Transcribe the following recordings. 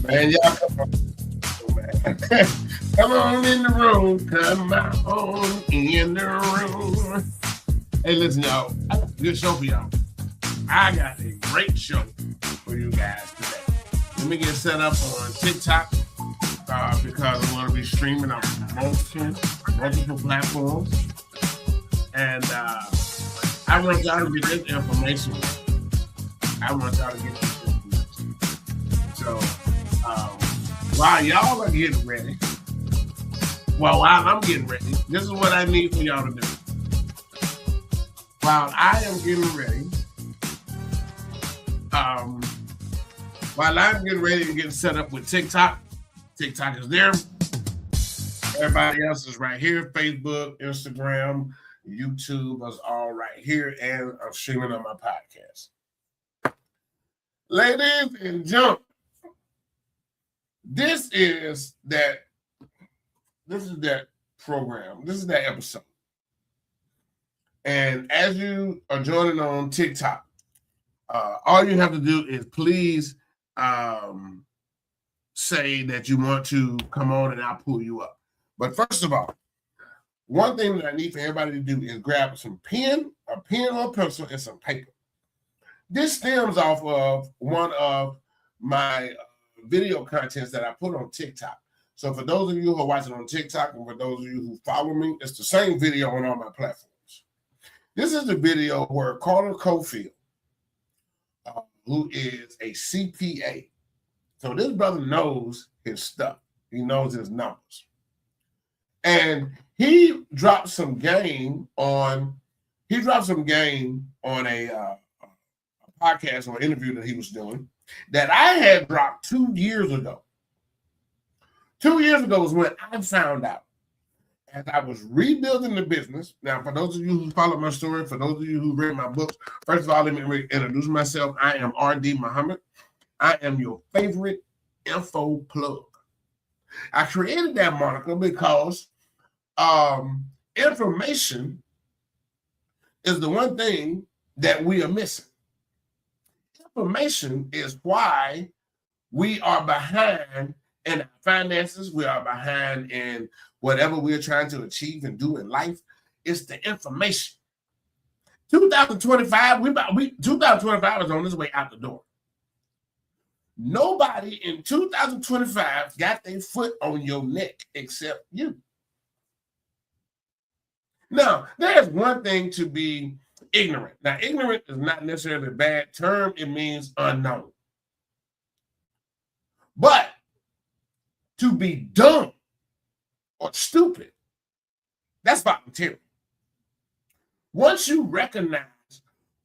Man, y'all come on, man. Come on in the room. Come on in the room. Hey, listen, y'all. I got a good show for y'all. I got a great show for you guys today. Let me get set up on TikTok because I'm going to be streaming on multiple platforms. And I want y'all to get this information. So while y'all are getting ready, while I'm getting ready, this is what I need for y'all to do. While I am getting ready, while I'm getting ready and getting set up with TikTok is there. Everybody else is right here. Facebook, Instagram, YouTube is all right here, and I'm streaming on my podcast. Ladies and gentlemen, this is that program. This is that episode. And as you are joining on TikTok, all you have to do is please say that you want to come on and I'll pull you up. But first of all, one thing that I need for everybody to do is grab a pen or pencil, and some paper. This stems off of one of my video contents that I put on TikTok. So for those of you who are watching on TikTok and for those of you who follow me, it's the same video on all my platforms. This is the video where Carter Cofield, who is a CPA, so this brother knows his stuff. He knows his numbers. And he dropped some game on a podcast or interview that he was doing that I had dropped 2 years ago. 2 years ago was when I found out, as I was rebuilding the business. Now, for those of you who follow my story, for those of you who read my books, first of all, let me introduce myself. I am R.D. Muhammad. I am your favorite info plug. I created that moniker because information is the one thing that we are missing. Information is why we are behind in our finances. We are behind in whatever we're trying to achieve and do in life. It's the information. 2025, 2025 is on its way out the door. Nobody in 2025 got their foot on your neck except you. Now, there's one thing to be ignorant. Now, ignorant is not necessarily a bad term. It means unknown. But to be dumb or stupid, that's volunteering. Once you recognize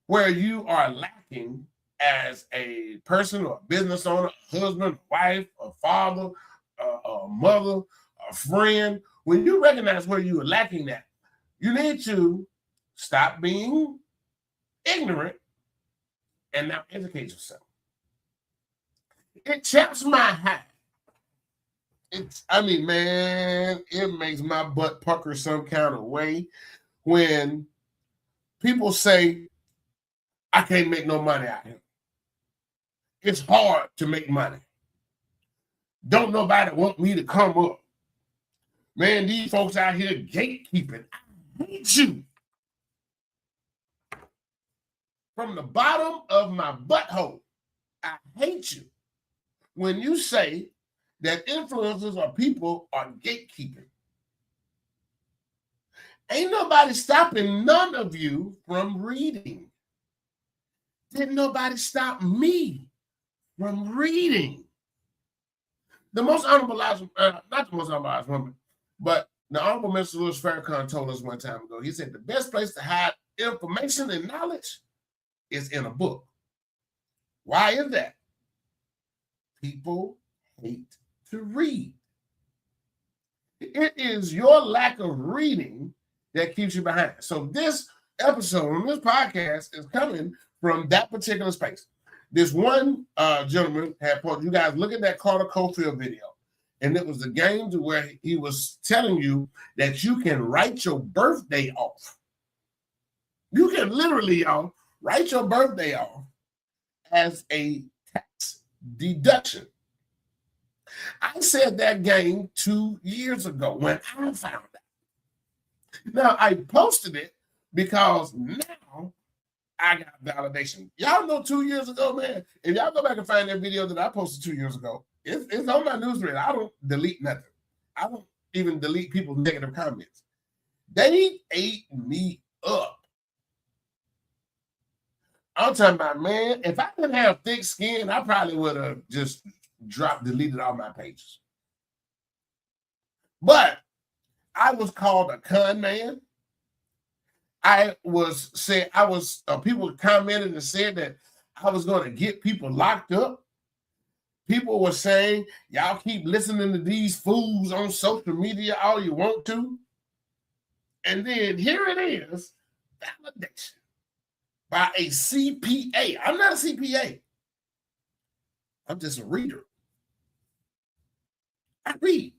where you are lacking as a person or a business owner, a husband, a wife, a father, a mother, a friend, when you recognize where you are lacking that, you need to stop being ignorant and now educate yourself. It chaps my hat. It makes my butt pucker some kind of way when people say, I can't make no money out here. It's hard to make money. Don't nobody want me to come up. Man, these folks out here gatekeeping. I hate you. From the bottom of my butthole, I hate you when you say that influencers or people are gatekeeping. Ain't nobody stopping none of you from reading. Didn't nobody stop me from reading. The most honorable, not the most honorable woman, but the Honorable Mr. Louis Farrakhan told us one time ago, he said the best place to hide information and knowledge is in a book. Why is that? People hate to read. It is your lack of reading that keeps you behind. So this episode on this podcast is coming from that particular space. This one gentleman had posted, you guys look at that Carter Cofield video, and it was the game to where he was telling you that you can write your birthday off. You can literally, y'all, write your birthday off as a tax deduction. I said that game 2 years ago when I found out. Now, I posted it because now I got validation. Y'all know 2 years ago, man, if y'all go back and find that video that I posted 2 years ago, it's on my newsletter. I don't delete nothing. I don't even delete people's negative comments. They ate me up. I'm talking about, man, if I didn't have thick skin, I probably would have just deleted all my pages. But I was called a con man. People commented and said that I was going to get people locked up. People were saying, y'all keep listening to these fools on social media all you want to. And then here it is, validation by a CPA. I'm not a CPA. I'm just a reader. I read.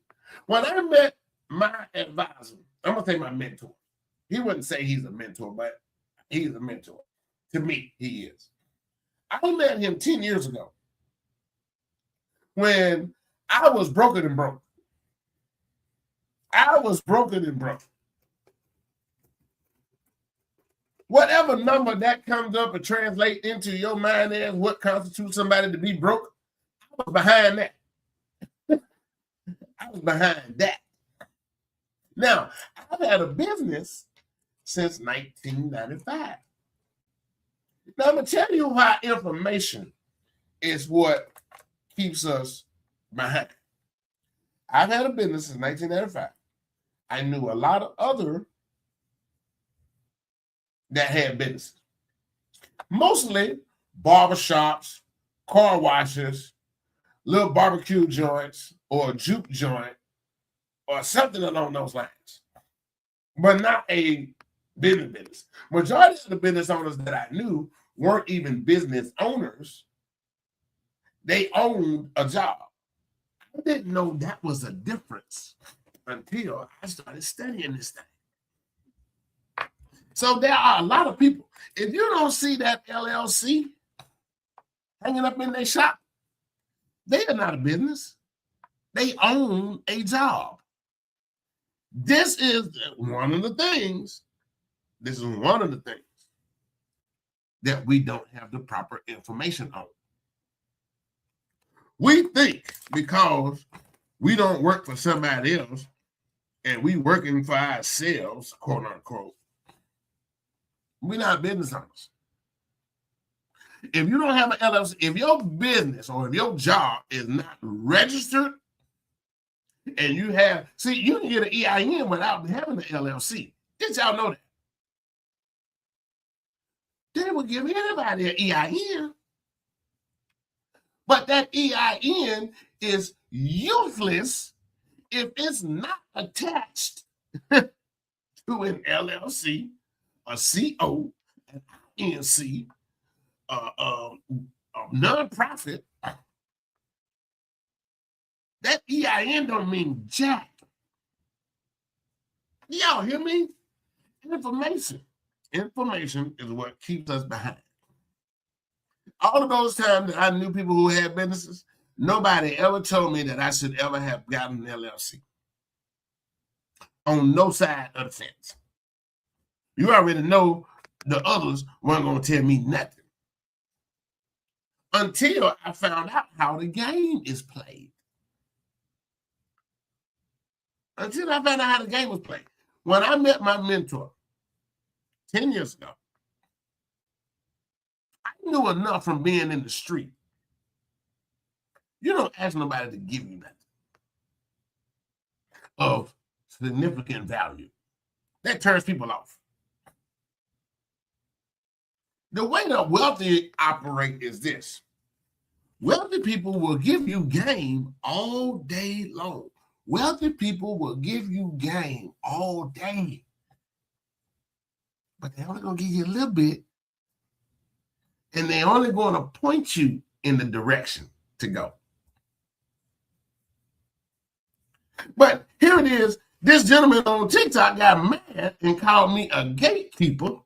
When I met my advisor, I'm going to say my mentor. He wouldn't say he's a mentor, but he's a mentor. To me, he is. I met him 10 years ago when I was broken and broke. I was broken and broke. Whatever number that comes up and translate into your mind as what constitutes somebody to be broke, I was behind that. I was behind that. Now, I've had a business since 1995. Now, I'm going to tell you why information is what keeps us behind. I've had a business since 1995. I knew a lot of other that had businesses. Mostly barbershops, car washes, little barbecue joints, or a juke joint, or something along those lines. But not a business. Majority of the business owners that I knew weren't even business owners. They owned a job. I didn't know that was a difference until I started studying this thing. So there are a lot of people. If you don't see that LLC hanging up in their shop, they are not a business. They own a job. This is one of the things that we don't have the proper information on. We think because we don't work for somebody else and we working for ourselves, quote unquote, we're not business owners. If you don't have an LLC, if your business or if your job is not registered and you can get an EIN without having an LLC. Did y'all know that? They would give anybody an EIN. But that EIN is useless if it's not attached to an LLC, a CO, an INC, a nonprofit. That EIN don't mean jack. Y'all hear me? Information is what keeps us behind. All of those times that I knew people who had businesses, nobody ever told me that I should ever have gotten an LLC. On no side of the fence. You already know the others weren't going to tell me nothing. Until I found out how the game is played. Until I found out how the game was played. When I met my mentor 10 years ago, I knew enough from being in the street. You don't ask nobody to give you nothing of significant value. That turns people off. The way the wealthy operate is this. Wealthy people will give you game all day long. Wealthy people will give you game all day. But they're only going to give you a little bit. And they're only going to point you in the direction to go. But here it is. This gentleman on TikTok got mad and called me a gatekeeper.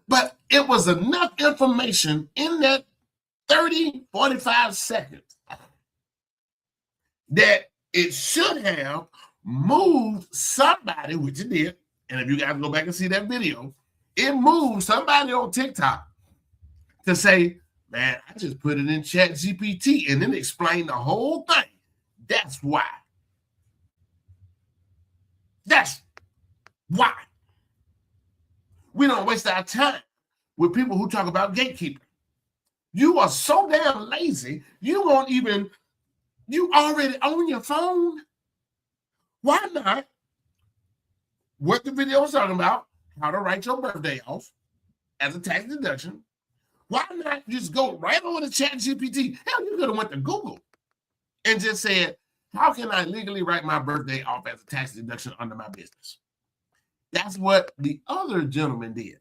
But it was enough information in that 30, 45 seconds that it should have moved somebody, which it did. And if you guys go back and see that video, it moved somebody on TikTok to say, man, I just put it in Chat GPT and then explain the whole thing. That's why. That's why. We don't waste our time with people who talk about gatekeeping. You are so damn lazy, you already own your phone. Why not? What the video was talking about, how to write your birthday off as a tax deduction. Why not just go right over to Chat GPT? Hell, you could have went to Google and just said, how can I legally write my birthday off as a tax deduction under my business? That's what the other gentleman did.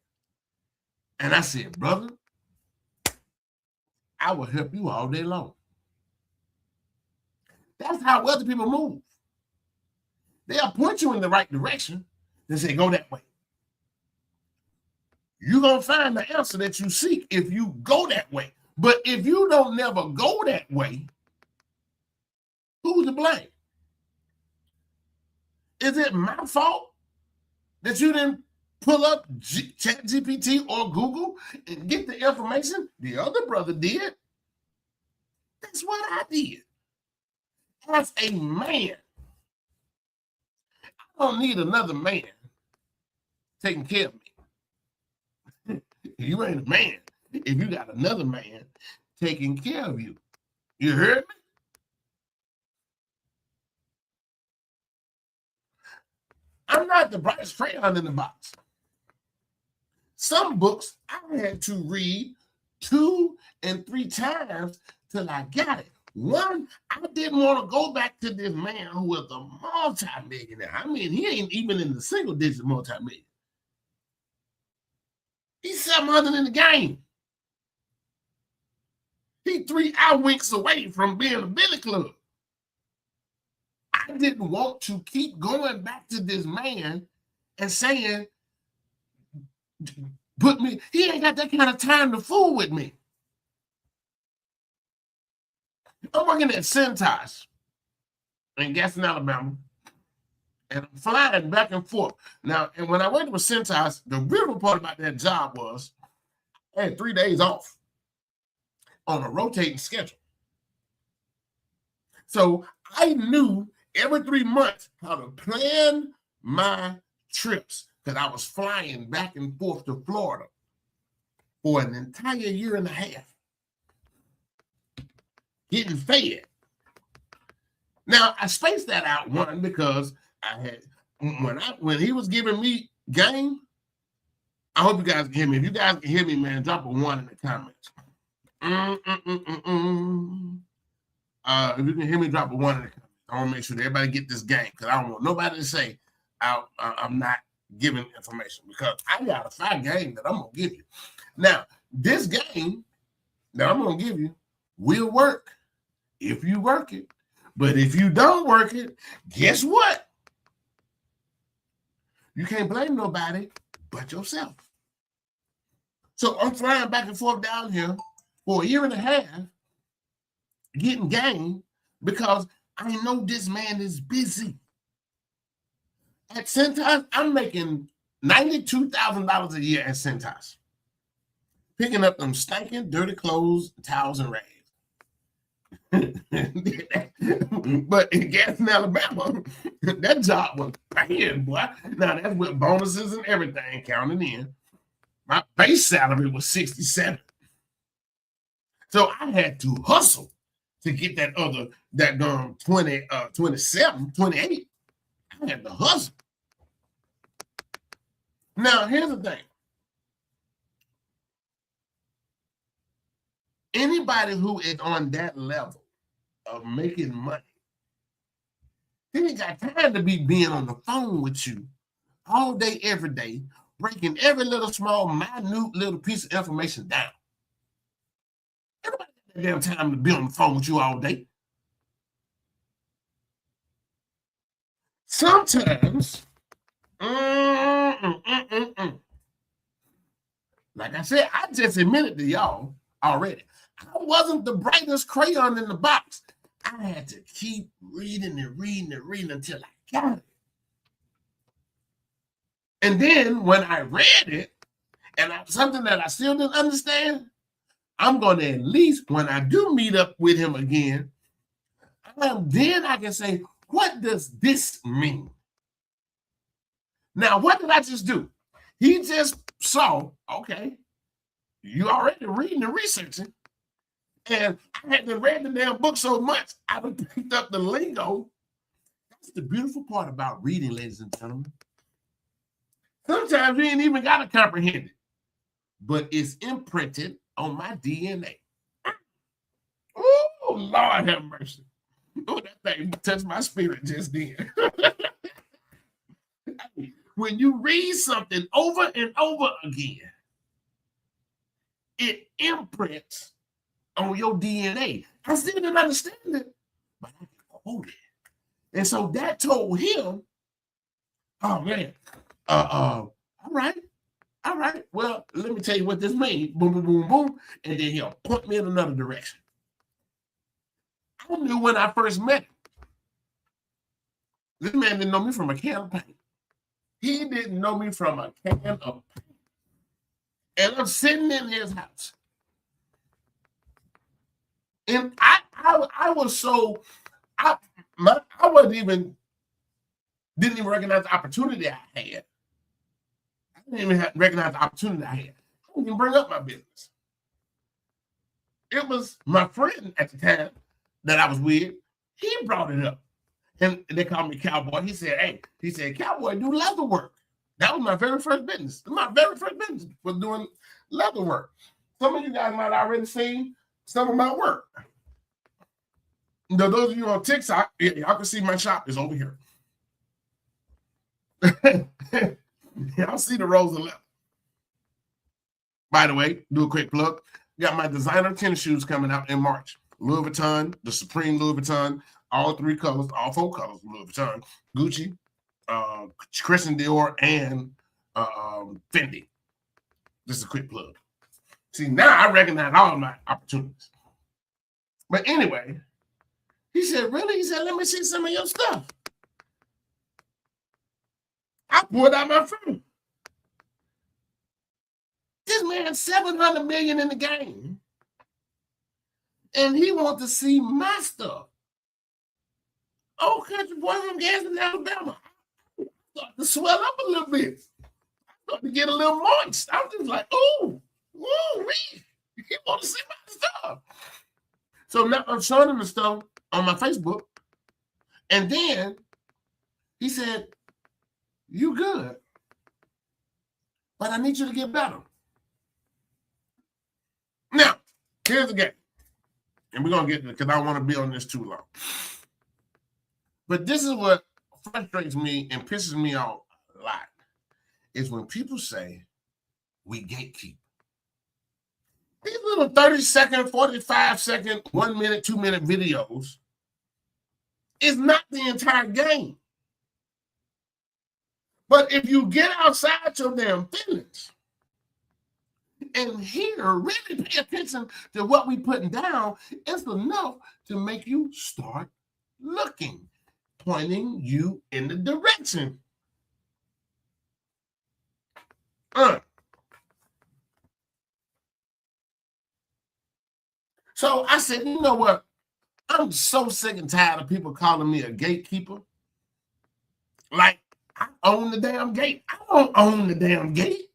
And I said, brother, I will help you all day long. That's how other people move. They'll point you in the right direction. They say, go that way. You're going to find the answer that you seek if you go that way. But if you don't never go that way, who's to blame? Is it my fault that you didn't pull up ChatGPT or Google and get the information? The other brother did. That's what I did. As a man, I don't need another man taking care of me. You ain't a man if you got another man taking care of you. You heard me? I'm not the brightest crayon in the box. Some books I had to read 2 and 3 times till I got it. One, I didn't want to go back to this man who was a multi-millionaire. I mean, he ain't even in the single-digit multi-million. He's 700 in the game. He 3 hour-winks away from being a billy club. I didn't want to keep going back to this man and saying, he ain't got that kind of time to fool with me. I'm working at Centos in Gaston, Alabama, and I'm flying back and forth. Now, and when I went to Centos, the beautiful part about that job was I had 3 days off on a rotating schedule. So I knew every 3 months how to plan my trips because I was flying back and forth to Florida for an entire year and a half, getting fed. Now, I spaced that out, one, because I had, when he was giving me game, I hope you guys can hear me. If you guys can hear me, man, drop a 1 in the comments. If you can hear me, drop a 1 in the comments. I want to make sure that everybody get this game because I don't want nobody to say I'm not giving information because I got a 5 game that I'm going to give you. Now, this game that I'm going to give you will work if you work it. But if you don't work it, guess what? You can't blame nobody but yourself. So I'm flying back and forth down here for a year and a half, getting game because I know this man is busy. At Centos, I'm making $92,000 a year at Centos, picking up them stinking, dirty clothes, towels, and rags. But in Gaston, Alabama, that job was paying, boy. Now that's with bonuses and everything counted in. My base salary was $67. So I had to hustle to get that 27, 28. I had to hustle. Now, here's the thing. Anybody who is on that level of making money, they ain't got time to be being on the phone with you all day, every day, breaking every little small, minute little piece of information down. Everybody got that damn time to be on the phone with you all day. Sometimes, like I said, I just admitted to y'all already. I wasn't the brightest crayon in the box. I had to keep reading and reading and reading until I got it. And then when I read it, and something that I still didn't understand, I'm going to at least, when I do meet up with him again, then I can say, what does this mean? Now, what did I just do? He just saw, okay, you already reading and researching. And I hadn't read the damn book so much, I picked up the lingo. That's the beautiful part about reading, ladies and gentlemen. Sometimes you ain't even got to comprehend it, but it's imprinted on my DNA. Oh, Lord have mercy. Oh, that thing touched my spirit just then. When you read something over and over again, it imprints on your DNA. I still didn't understand it, but I could quote it. And so that told him, oh man, all right. Well, let me tell you what this means. Boom, boom, boom, boom. And then he'll point me in another direction. I knew when I first met him, this man didn't know me from a can of paint. He didn't know me from a can of paint. And I'm sitting in his house. And I was so, I didn't even recognize the opportunity I had. I didn't even recognize the opportunity I had. I didn't even bring up my business. It was my friend at the time that I was with. He brought it up. And they called me Cowboy. He said, Cowboy, do leather work. That was my very first business. My very first business was doing leather work. Some of you guys might already seen some of my work. Now, those of you on TikTok, y'all can see my shop is over here. Y'all see the rolls of leather. By the way, do a quick plug. Got my designer tennis shoes coming out in March. Louis Vuitton, the Supreme Louis Vuitton, all 3 colors, all 4 colors of Louis Vuitton, Gucci, Christian Dior, and Fendi. Just a quick plug. See, now I recognize all my opportunities. But anyway, he said, really? He said, let me see some of your stuff. I pulled out my phone. This man, 700 million in the game. And he wants to see my stuff. Oh, country boy from Gadsden, Alabama. I started to swell up a little bit. I started to get a little moist. I was just like, ooh, he wants to see my stuff. So now I'm showing him the stuff on my Facebook. And then he said, you good, but I need you to get better. Now, here's the game. And we're going to get to it because I don't want to be on this too long. But this is what frustrates me and pisses me off a lot, is when people say we gatekeep. These little 30-second, 45-second, 1 minute, 2 minute videos is not the entire game. But if you get outside your damn feelings and really pay attention to what we putting down, it's enough to make you start looking, pointing you in the direction. So I said, you know what? I'm so sick and tired of people calling me a gatekeeper. Like, I own the damn gate. I don't own the damn gate.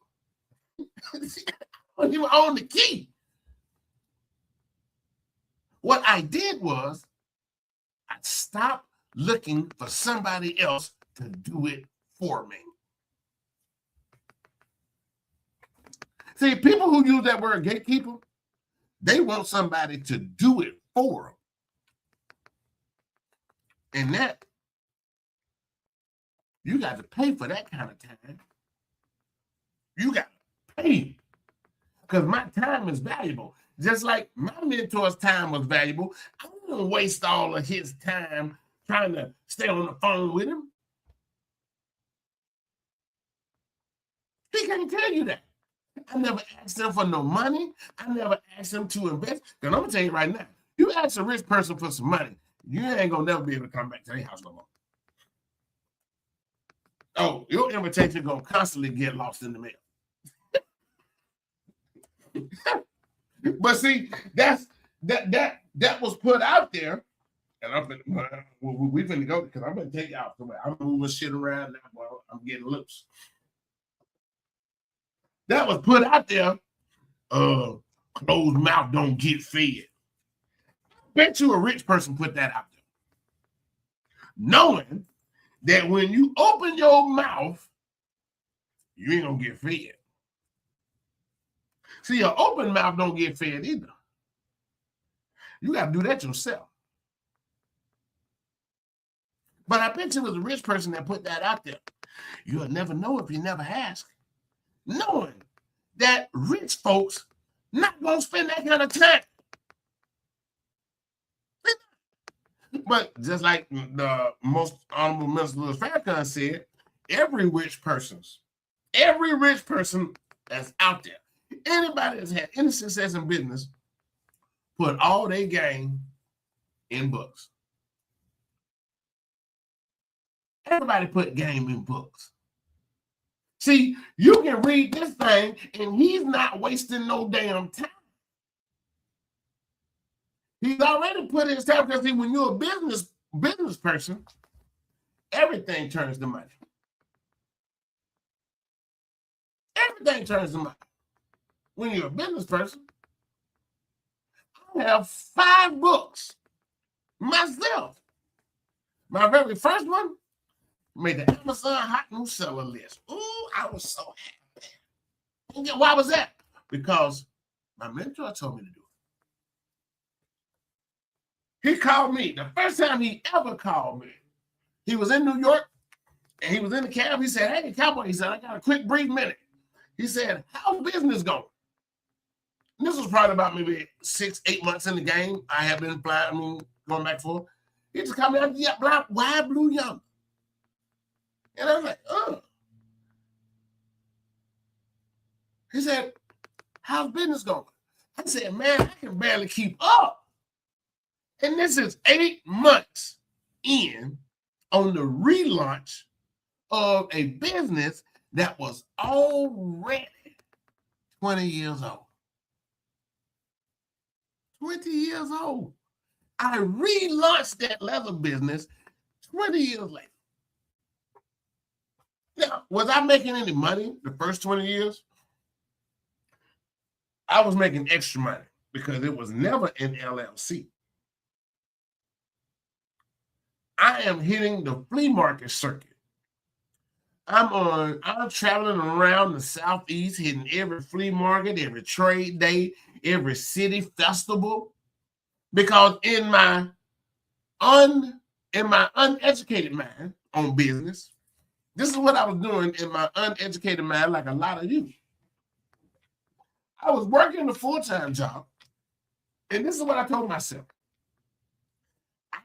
I don't even own the key. What I did was I stopped looking for somebody else to do it for me. See, people who use that word gatekeeper, they want somebody to do it for them. And that, you got to pay for that kind of time. You got to pay. Because my time is valuable. Just like my mentor's time was valuable. I don't waste all of his time trying to stay on the phone with him. He can't tell you that. I never asked them for no money. I never asked them to invest. Because I'm going to tell you right now, you ask a rich person for some money, you ain't going to never be able to come back to their house no more. Oh, your invitation going to constantly get lost in the mail. But see, that was put out there. And we finna go because I'm going to take you out somewhere. I'm moving shit around now. Well, I'm getting loose. That was put out there. Closed mouth don't get fed. Bet you a rich person put that out there, knowing that when you open your mouth, you ain't gonna get fed. See, an open mouth don't get fed either. You gotta do that yourself. But I bet you it was a rich person that put that out there. You'll never know if you never ask, knowing that rich folks not gonna spend that kind of time. But just like the most honorable Minister Louis Farrakhan said, every rich person that's out there, anybody that's had any success in business, put all their game in books. Everybody put game in books. See, you can read this thing and he's not wasting no damn time. He's already put his time, because see, when you're a business person, everything turns to money. Everything turns to money. When you're a business person, I have 5 books myself. My very first one made the Amazon Hot New Seller list. Ooh, I was so happy. And why was that? Because my mentor told me to do it. He called me. The first time he ever called me, he was in New York, and he was in the cab. He said, "Hey, cowboy," he said, "I got a quick, brief minute." He said, "How's business going?" And this was probably about maybe 6-8 months in the game. I have been going back and forth. He just called me out, "Yeah, why blue yonder?" And I was like, "Oh." He said, "How's business going?" I said, "Man, I can barely keep up." And this is 8 months in on the relaunch of a business that was already 20 years old. 20 years old. I relaunched that leather business 20 years later. Now, was I making any money the first 20 years? I was making extra money because it was never an LLC. I am hitting the flea market circuit. I'm traveling around the Southeast, hitting every flea market, every trade day, every city festival, because in my uneducated mind on business, this is what I was doing in my uneducated mind, like a lot of you. I was working a full-time job, and this is what I told myself.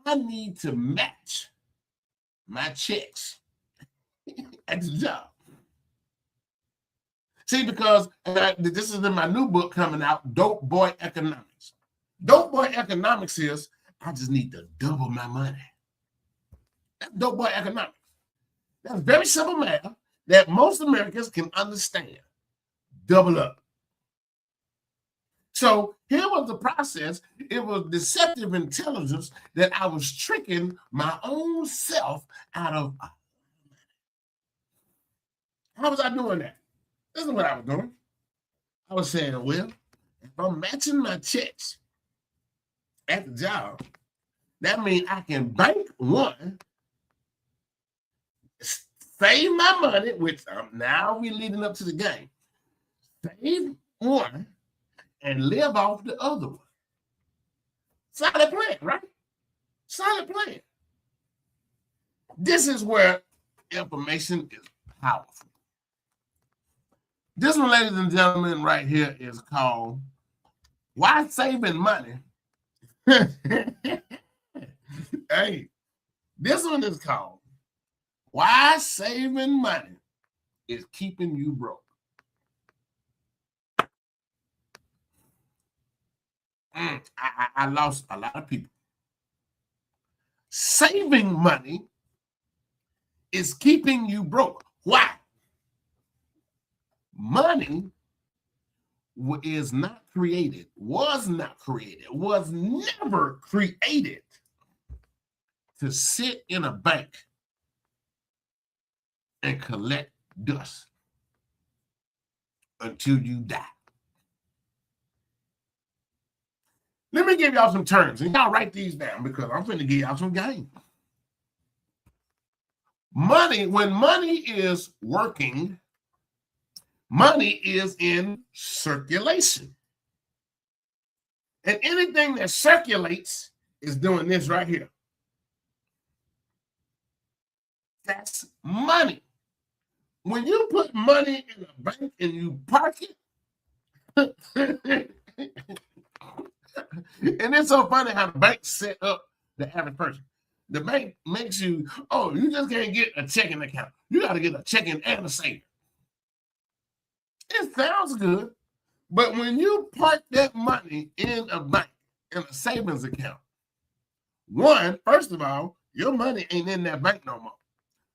I need to match my checks at the job. See, because this is in my new book coming out, Dope Boy Economics. Dope Boy Economics is, I just need to double my money. That's Dope Boy Economics. That's very simple math that most Americans can understand. Double up. So here was the process. It was deceptive intelligence that I was tricking my own self out of. How was I doing that? This is what I was doing. I was saying, well, if I'm matching my checks at the job, that means I can bank one, save my money, which now we're leading up to the game. Save one and live off the other one. Solid plan, right? Solid plan. This is where information is powerful. This one, ladies and gentlemen, right here is called Why Saving Money. Hey, this one is called Why Saving Money is Keeping You Broke. I lost a lot of people. Saving money is keeping you broke. Why? Money is not created, was never created to sit in a bank and collect dust until you die. Let me give y'all some terms, and y'all write these down because I'm finna give y'all some game. Money, when money is working, money is in circulation. And anything that circulates is doing this right here. That's money. When you put money in a bank and you park it, and it's so funny how the bank set up the average person. The bank makes you, oh, you just can't get a checking account. You got to get a checking and a savings. It sounds good, but when you park that money in a bank, in a savings account, first of all, your money ain't in that bank no more.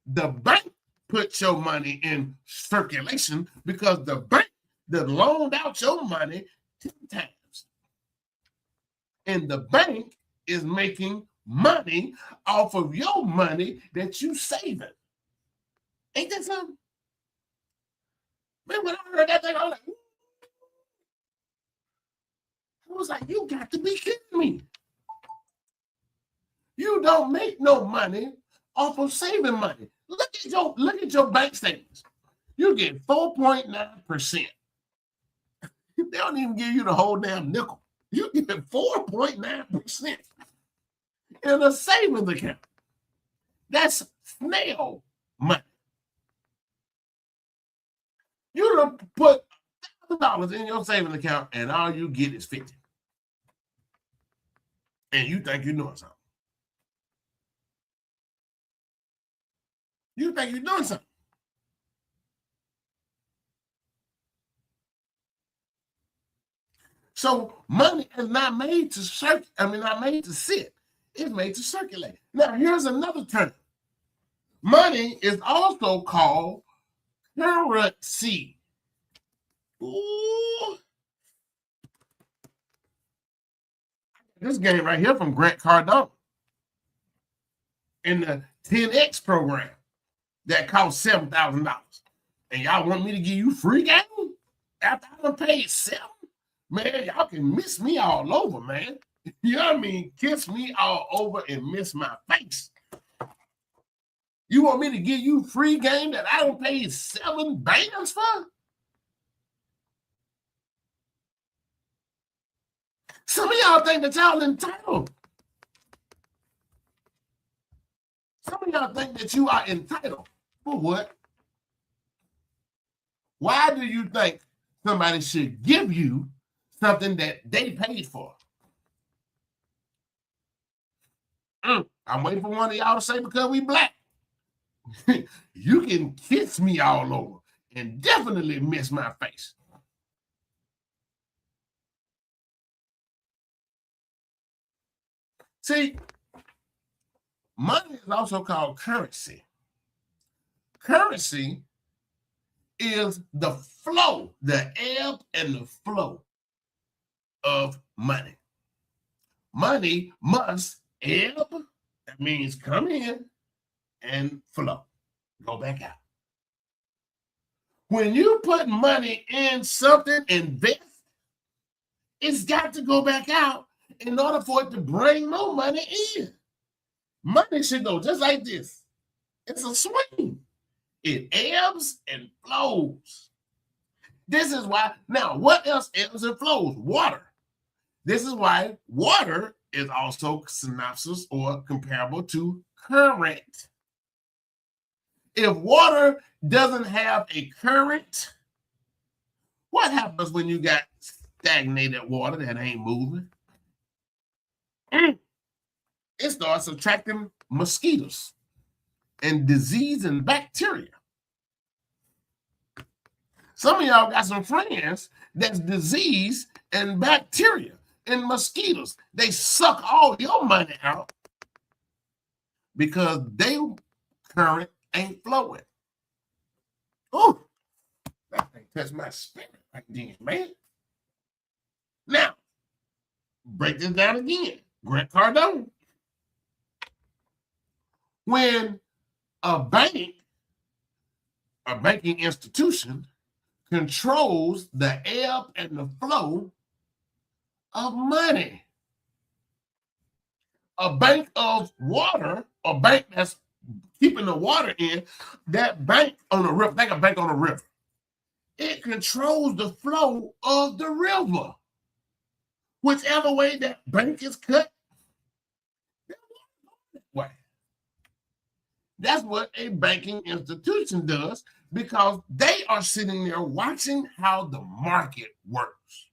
The bank puts your money in circulation because the bank that loaned out your money 10 times. And the bank is making money off of your money that you saving. Ain't that something? Man, when I heard that thing, I was like, you got to be kidding me. You don't make no money off of saving money. Look at your bank statements. You get 4.9%. They don't even give you the whole damn nickel. You get 4.9% in a savings account. That's snail money. You don't put $1,000 in your savings account and all you get is 50. And you think you're doing something. You think you're doing something. So money is not made to not made to sit. It's made to circulate. Now, here's another term. Money is also called currency. Ooh. This game right here from Grant Cardone in the 10X program that cost $7,000. And y'all want me to give you free game after I done paid $7,000? Man, y'all can miss me all over, man. You know what I mean? Kiss me all over and miss my face. You want me to give you free game that I don't pay 7 bands for? Some of y'all think that y'all entitled. Some of y'all think that you are entitled. For what? Why do you think somebody should give you something that they paid for? I'm waiting for one of y'all to say because we black. You can kiss me all over and definitely miss my face. See, money is also called currency. Currency is the flow, the ebb and the flow of money. Money must ebb, that means come in, and flow, go back out. When you put money in something, invest, it's got to go back out in order for it to bring more money in. Money should go just like this. It's a swing. It ebbs and flows. This is why, now what else ebbs and flows? Water. This is why water is also synopsis or comparable to current. If water doesn't have a current, what happens when you got stagnated water that ain't moving? It starts attracting mosquitoes and disease and bacteria. Some of y'all got some friends that's disease and bacteria and mosquitoes. They suck all your money out because their current ain't flowing. Oh, that thing touched my spirit right then, man. Now, break this down again. Grant Cardone. When a banking institution controls the ebb and the flow of money. A bank of water, a bank that's keeping the water in, that bank on the river, like a bank on a river, it controls the flow of the river. Whichever way that bank is cut, that way. That's what a banking institution does, because they are sitting there watching how the market works.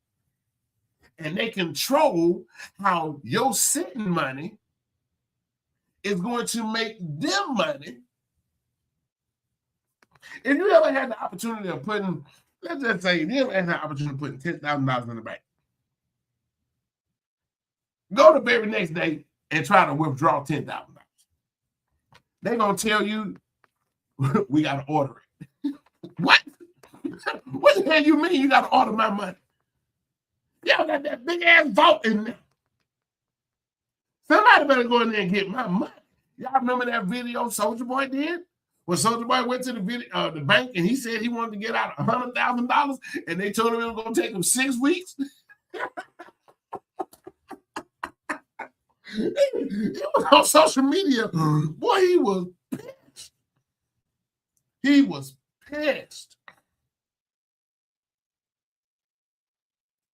And they control how your sitting money is going to make them money. If you ever had the opportunity of putting, let's just say, if you ever had the opportunity of putting $10,000 in the bank, go the very next day and try to withdraw $10,000. They're going to tell you, we got to order it. What? What the hell you mean you got to order my money? Y'all got that big ass vault in there. Somebody better go in there and get my money. Y'all remember that video Soulja Boy did? When Soulja Boy went to the bank and he said he wanted to get out $100,000 and they told him it was going to take him 6 weeks? It was on social media. Boy, he was pissed. He was pissed.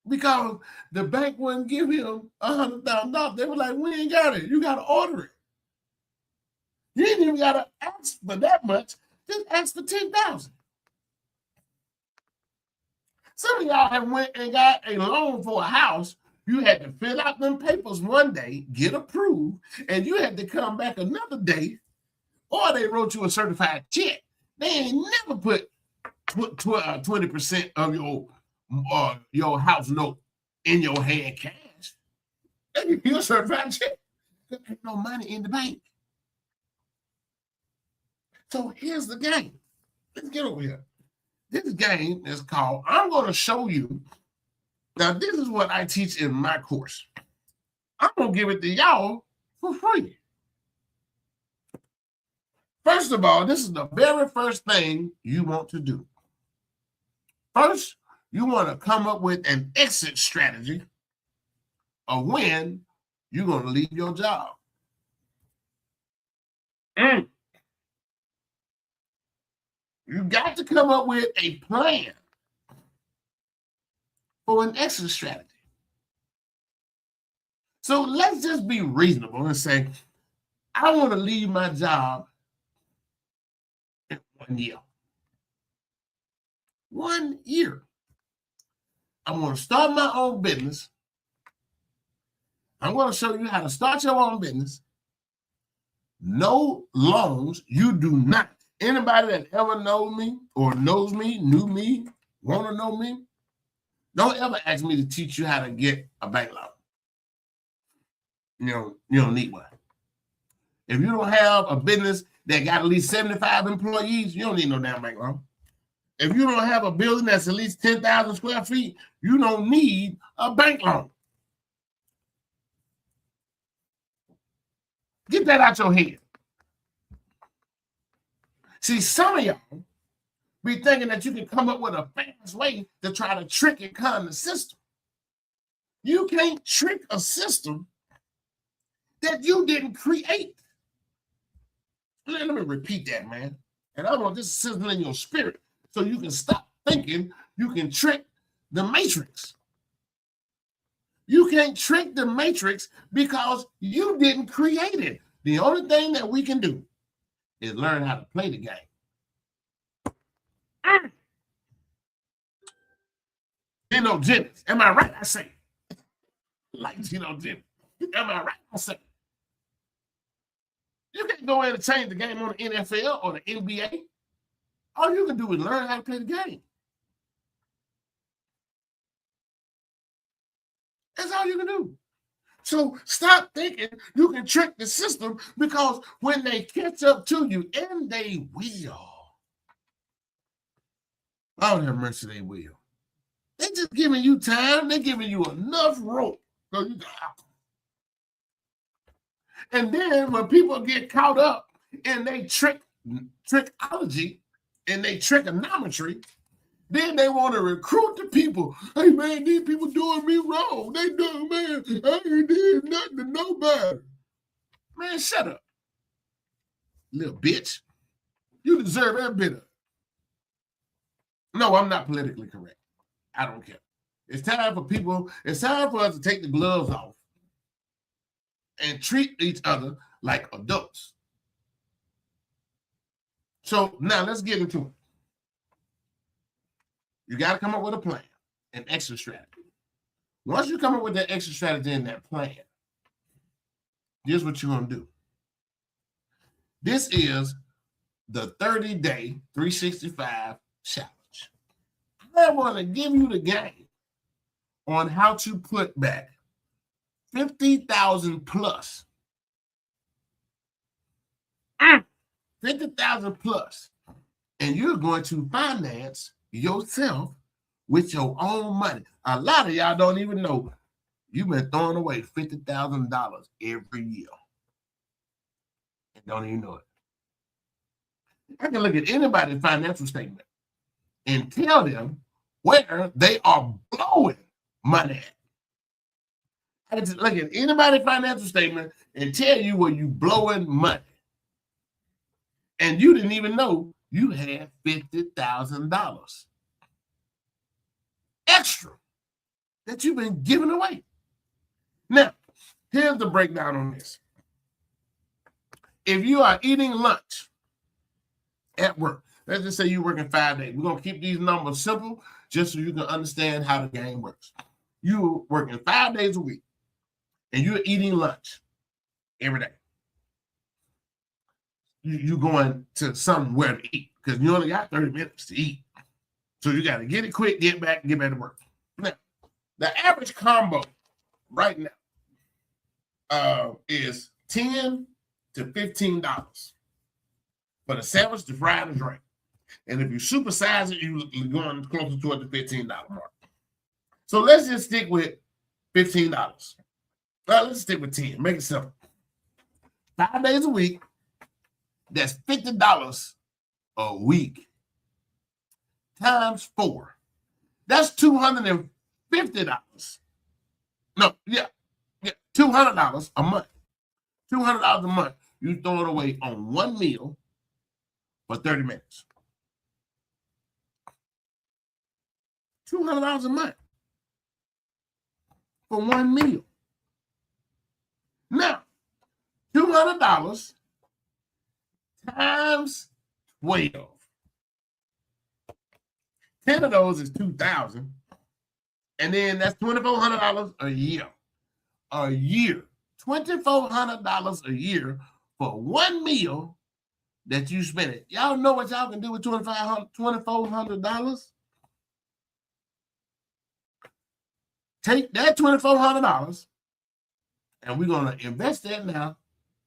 Because the bank wouldn't give him $100,000. They were like, we ain't got it. You got to order it. You ain't even got to ask for that much. Just ask for $10,000. Some of y'all have went and got a loan for a house. You had to fill out them papers one day, get approved, and you had to come back another day, or they wrote you a certified check. They ain't never put 20% of your house note in your hand cash. They give you a certified check. There ain't no money in the bank. So here's the game. Let's get over here. This game is called, I'm going to show you. Now, this is what I teach in my course. I'm going to give it to y'all for free. First of all, this is the very first thing you want to do. First, you want to come up with an exit strategy of when you're going to leave your job. You got to come up with a plan for an exit strategy. So let's just be reasonable and say, I want to leave my job in 1 year. 1 year. I'm going to start my own business. I'm going to show you how to start your own business. No loans. You do not. Anybody that ever knows me or knows me, knew me, want to know me, don't ever ask me to teach you how to get a bank loan. You don't need one. If you don't have a business that got at least 75 employees, you don't need no damn bank loan. If you don't have a building that's at least 10,000 square feet, you don't need a bank loan. Get that out your head. See, some of y'all be thinking that you can come up with a fast way to try to trick and con the system. You can't trick a system that you didn't create. Let me repeat that, man. And I want this to sizzle in your spirit so you can stop thinking you can trick the matrix. You can't trick the matrix because you didn't create it. The only thing that we can do is learn how to play the game. Geno Jennings, am I right? I say, like Geno Jennings, am I right? I say, you can't go in and change the game on the NFL or the NBA. All you can do is learn how to play the game. That's all you can do. So stop thinking you can trick the system, because when they catch up to you, and they will, Lord have mercy, they will. They're just giving you time. They're giving you enough rope. So you got. And then when people get caught up in they trickology and they trigonometry, then they want to recruit the people. Hey, man, these people doing me wrong. They do, man. I ain't did nothing to nobody. Man, shut up, little bitch. You deserve every bit of it. No, I'm not politically correct. I don't care. It's time for us to take the gloves off and treat each other like adults. So now let's get into it. You got to come up with a plan, an exit strategy. Once you come up with that exit strategy and that plan, here's what you're going to do. This is the 30-day 365 challenge. I want to give you the game on how to put back 50,000 plus. 50,000 plus. And you're going to finance yourself with your own money. A lot of y'all don't even know you've been throwing away $50,000 every year and don't even know it. I can look at anybody's financial statement and tell them where they are blowing money at. I can just look at anybody's financial statement and tell you where you blowing money. And you didn't even know you had $50,000 extra that you've been giving away. Now, here's the breakdown on this. If you are eating lunch at work, let's just say you're working 5 days. We're going to keep these numbers simple just so you can understand how the game works. You're working 5 days a week and you're eating lunch every day. You're going to somewhere to eat because you only got 30 minutes to eat. So you got to get it quick, get back to work. Now, the average combo right now is $10 to $15 for the sandwich, the fry, and the drink. And if you supersize it, you're going closer toward the $15 mark. So let's just stick with $15. Let's stick with 10. Make it simple. 5 days a week. That's $50 a week times 4. That's $250. No, yeah, $200 a month. $200 a month. You throw it away on one meal for 30 minutes. $200 a month for one meal. Now, $200 times 12. 10 of those is $2,000. And then that's $2,400 a year. A year. $2,400 a year for one meal that you spend it. Y'all know what y'all can do with $2,400? Take that $2,400 and we're going to invest that now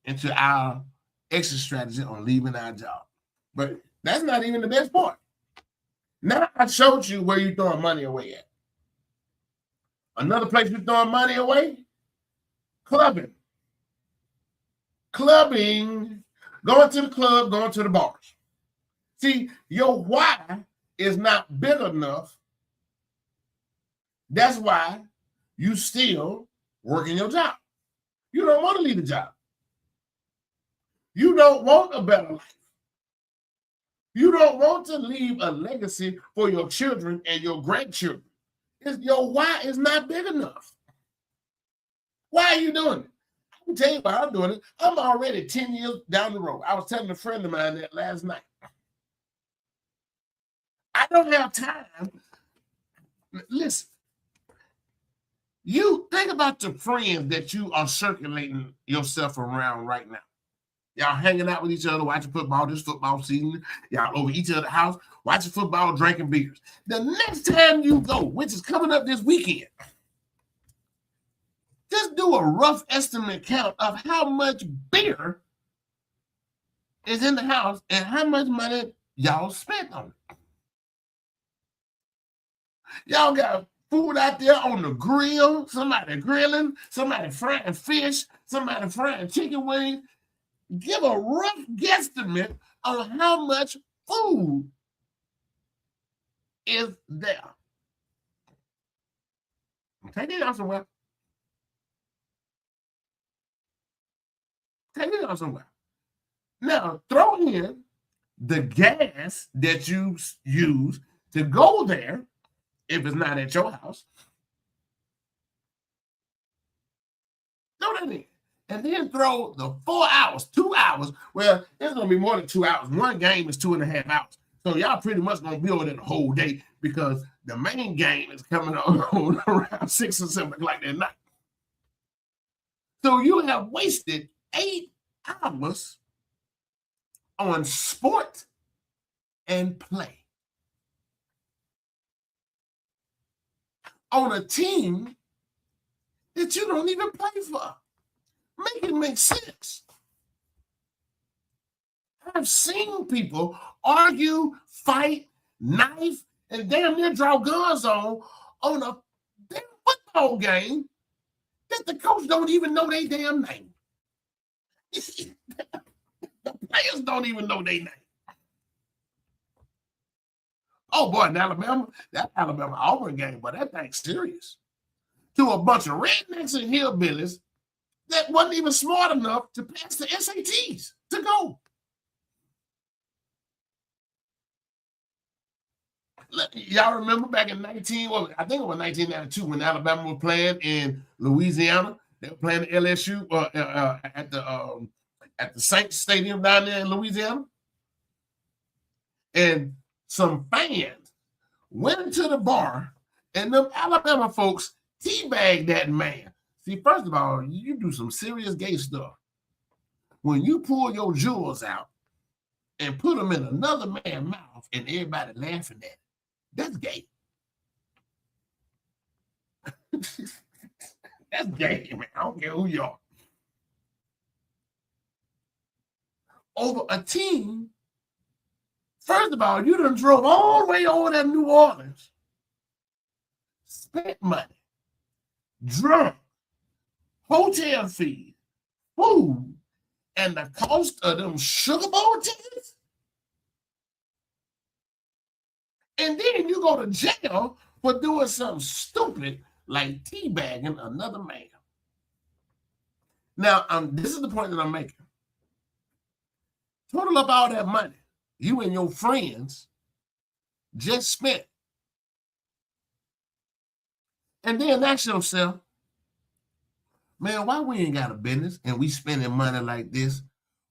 into our exit strategy on leaving our job. But that's not even the best part. Now I showed you where you're throwing money away at. Another place you're throwing money away? Clubbing. Clubbing. Going to the club, going to the bars. See, your why is not big enough. That's why you still working your job. You don't want to leave the job. You don't want a better life. You don't want to leave a legacy for your children and your grandchildren. Your why is not big enough. Why are you doing it? I can tell you why I'm doing it. I'm already 10 years down the road. I was telling a friend of mine that last night. I don't have time. Listen, you think about the friends that you are circulating yourself around right now. Y'all hanging out with each other, watching football this football season. Y'all over each other's house, watching football, drinking beers. The next time you go, which is coming up this weekend, Just do a rough estimate count of how much beer is in the house and how much money y'all spent on it. Y'all got food out there on the grill, somebody grilling, somebody frying fish, somebody frying chicken wings. Give a rough guesstimate on how much food is there. Take it out somewhere. Take it out somewhere. Now, throw in the gas that you use to go there if it's not at your house. Throw that in. And then throw the 4 hours, 2 hours. Well, it's going to be more than 2 hours. One game is 2.5 hours. So y'all pretty much going to be over there the whole day because the main game is coming on around 6 or 7 o'clock that night. So you have wasted 8 hours on sport and play. On a team that you don't even play for. Make it make sense. I've seen people argue, fight, knife, and damn near draw guns on a damn football game that the coach don't even know their damn name. The players don't even know their name. Oh boy, in Alabama, that Alabama-Auburn game, but that thing's serious. To a bunch of rednecks and hillbillies that wasn't even smart enough to pass the SATs to go. Y'all remember back in I think it was 1992 when Alabama was playing in Louisiana. They were playing the LSU at the Saints Stadium down there in Louisiana. And some fans went into the bar and them Alabama folks teabagged that man. See, first of all, you do some serious gay stuff. When you pull your jewels out and put them in another man's mouth and everybody laughing at it, that's gay. That's gay, man. I don't care who you are. Over a team, first of all, you done drove all the way over to New Orleans, spent money, drunk, hotel fees, food, and the cost of them Sugar Bowl tickets. And then you go to jail for doing something stupid like teabagging another man. Now, this is the point that I'm making. Total up all that money you and your friends just spent. And then ask yourself, man, why we ain't got a business and we spending money like this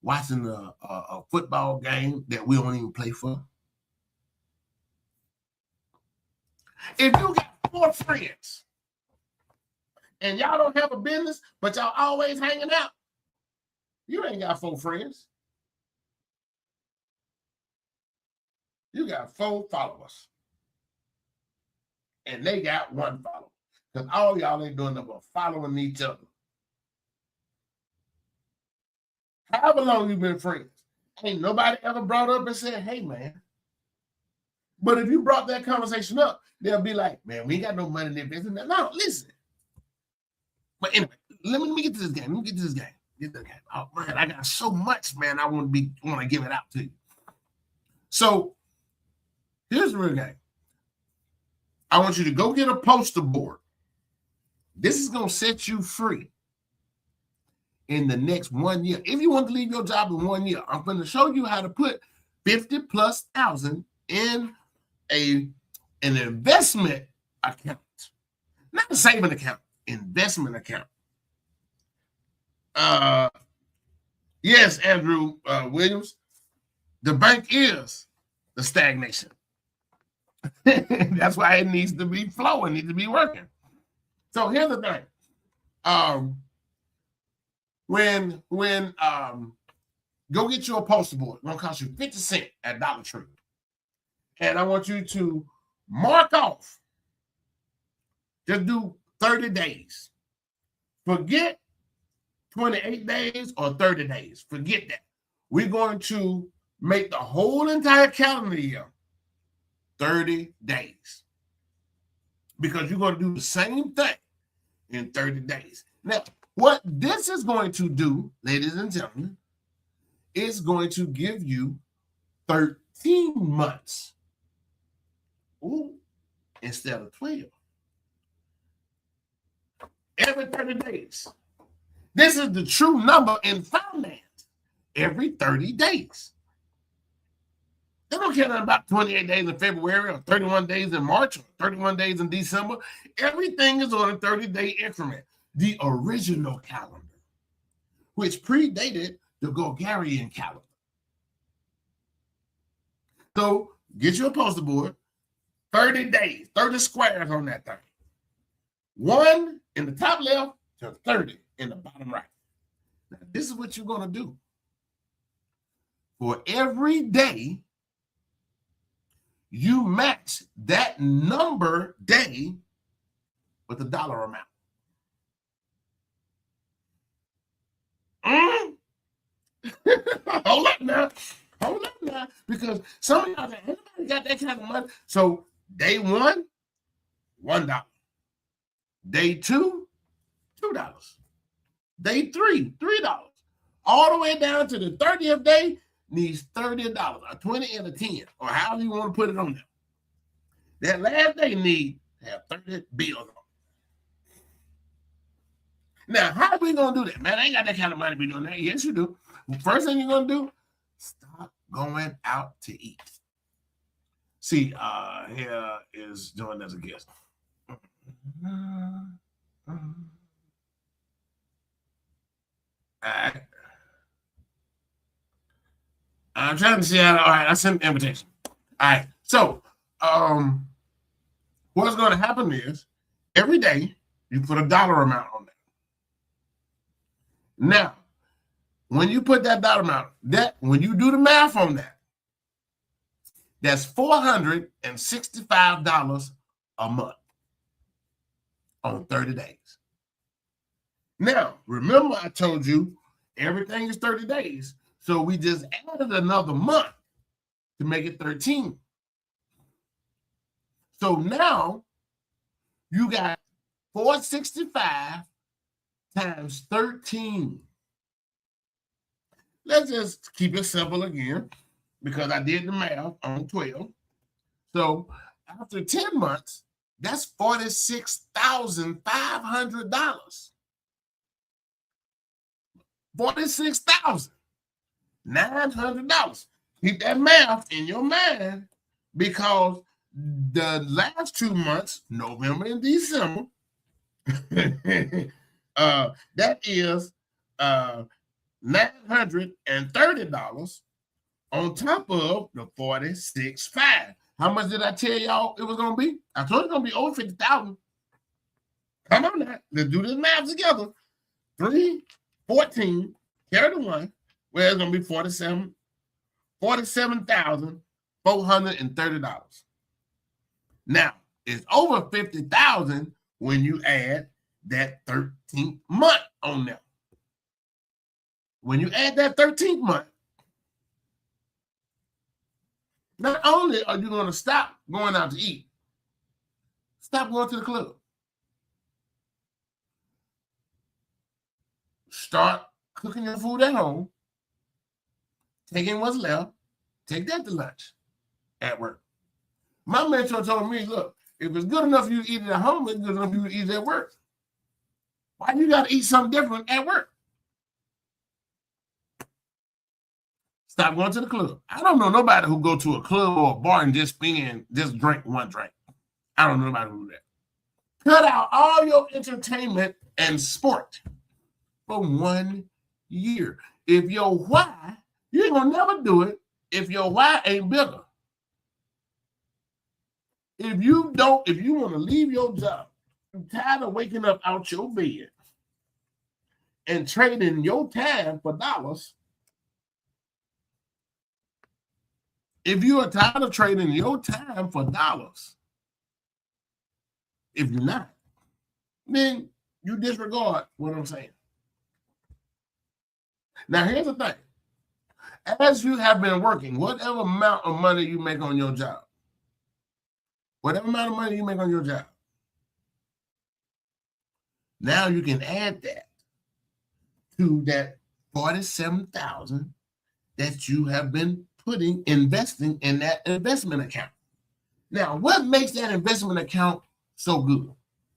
watching a football game that we don't even play for? If you got 4 friends and y'all don't have a business, but y'all always hanging out, you ain't got 4 friends. You got 4 followers. And they got 1 follower. Because all y'all ain't doing nothing but following each other. However long you been friends, ain't nobody ever brought up and said, hey, man. But if you brought that conversation up, they'll be like, man, we ain't got no money in that business. No, listen. But anyway, let me get to this game. Oh, man, I got so much, man, I want to give it out to you. So here's the real game. I want you to go get a poster board. This is going to set you free in the next 1 year. If you want to leave your job in 1 year, I'm going to show you how to put 50,000+ in an investment account. Not a saving account, investment account. Yes, Andrew Williams, the bank is the stagnation. That's why it needs to be flowing, needs to be working. So here's the thing. When go get you a poster board. It's gonna cost you 50 cents at Dollar Tree. And I want you to mark off. Just do 30 days. Forget 28 days or 30 days. Forget that. We're going to make the whole entire calendar year 30 days. Because you're going to do the same thing in 30 days. Now, what this is going to do, ladies and gentlemen, is going to give you 13 months. Ooh, instead of 12. Every 30 days. This is the true number in finance. Every 30 days. They don't care nothing about 28 days in February or 31 days in March or 31 days in December. Everything is on a 30-day increment. The original calendar, which predated the Gregorian calendar. So get you a poster board, 30 days, 30 squares on that thing. 1 in the top left to 30 in the bottom right. Now, this is what you're going to do. For every day, you match that number day with a dollar amount. Hold up now. Hold up now. Because some of y'all say, anybody got that kind of money? So day 1, $1. Day 2, $2. Day 3, $3. All the way down to the 30th day needs $30, a 20 and a 10, or however you want to put it on there. That last day need to have 30 bills on it. Now, how are we going to do that? Man, I ain't got that kind of money to be doing that. Yes, you do. First thing you're going to do, stop going out to eat. See, here is joined as a guest. All right. I'm trying to see how. All right, I sent an invitation. All right. So, what's going to happen is every day you put a dollar amount on that. Now, when you put that dollar amount, when you do the math on that, that's $465 a month on 30 days. Now, remember I told you everything is 30 days. So we just added another month to make it 13. So now you got 465 times 13. Let's just keep it simple again because I did the math on 12. So after 10 months, that's $46,500. $46,900. Keep that math in your mind because the last 2 months, November and December, that is $930 on top of the $46,500. How much did I tell y'all it was going to be? I told you it's going to be over $50,000. Come on now. Let's do this math together. 3, 14, carry the 1. Well, it's going to be $47,430. Now, it's over $50,000 when you add that 13th month on there. When you add that 13th month, not only are you going to stop going out to eat, stop going to the club. Start cooking your food at home, taking what's left, take that to lunch at work. My mentor told me, look, if it's good enough you eat it at home, it's good enough you eat it at work. Why you got to eat something different at work? Stop going to the club. I don't know nobody who go to a club or a bar and just drink one drink. I don't know nobody who do that. Cut out all your entertainment and sport for 1 year. If your why, you ain't gonna never do it if your why ain't bigger. If you want to leave your job, you're tired of waking up out your bed and trading your time for dollars. If you are tired of trading your time for dollars, if you're not, then you disregard what I'm saying. Now, here's the thing. As you have been working, whatever amount of money you make on your job, now you can add that to that $47,000 that you have been investing in that investment account. Now, what makes that investment account so good?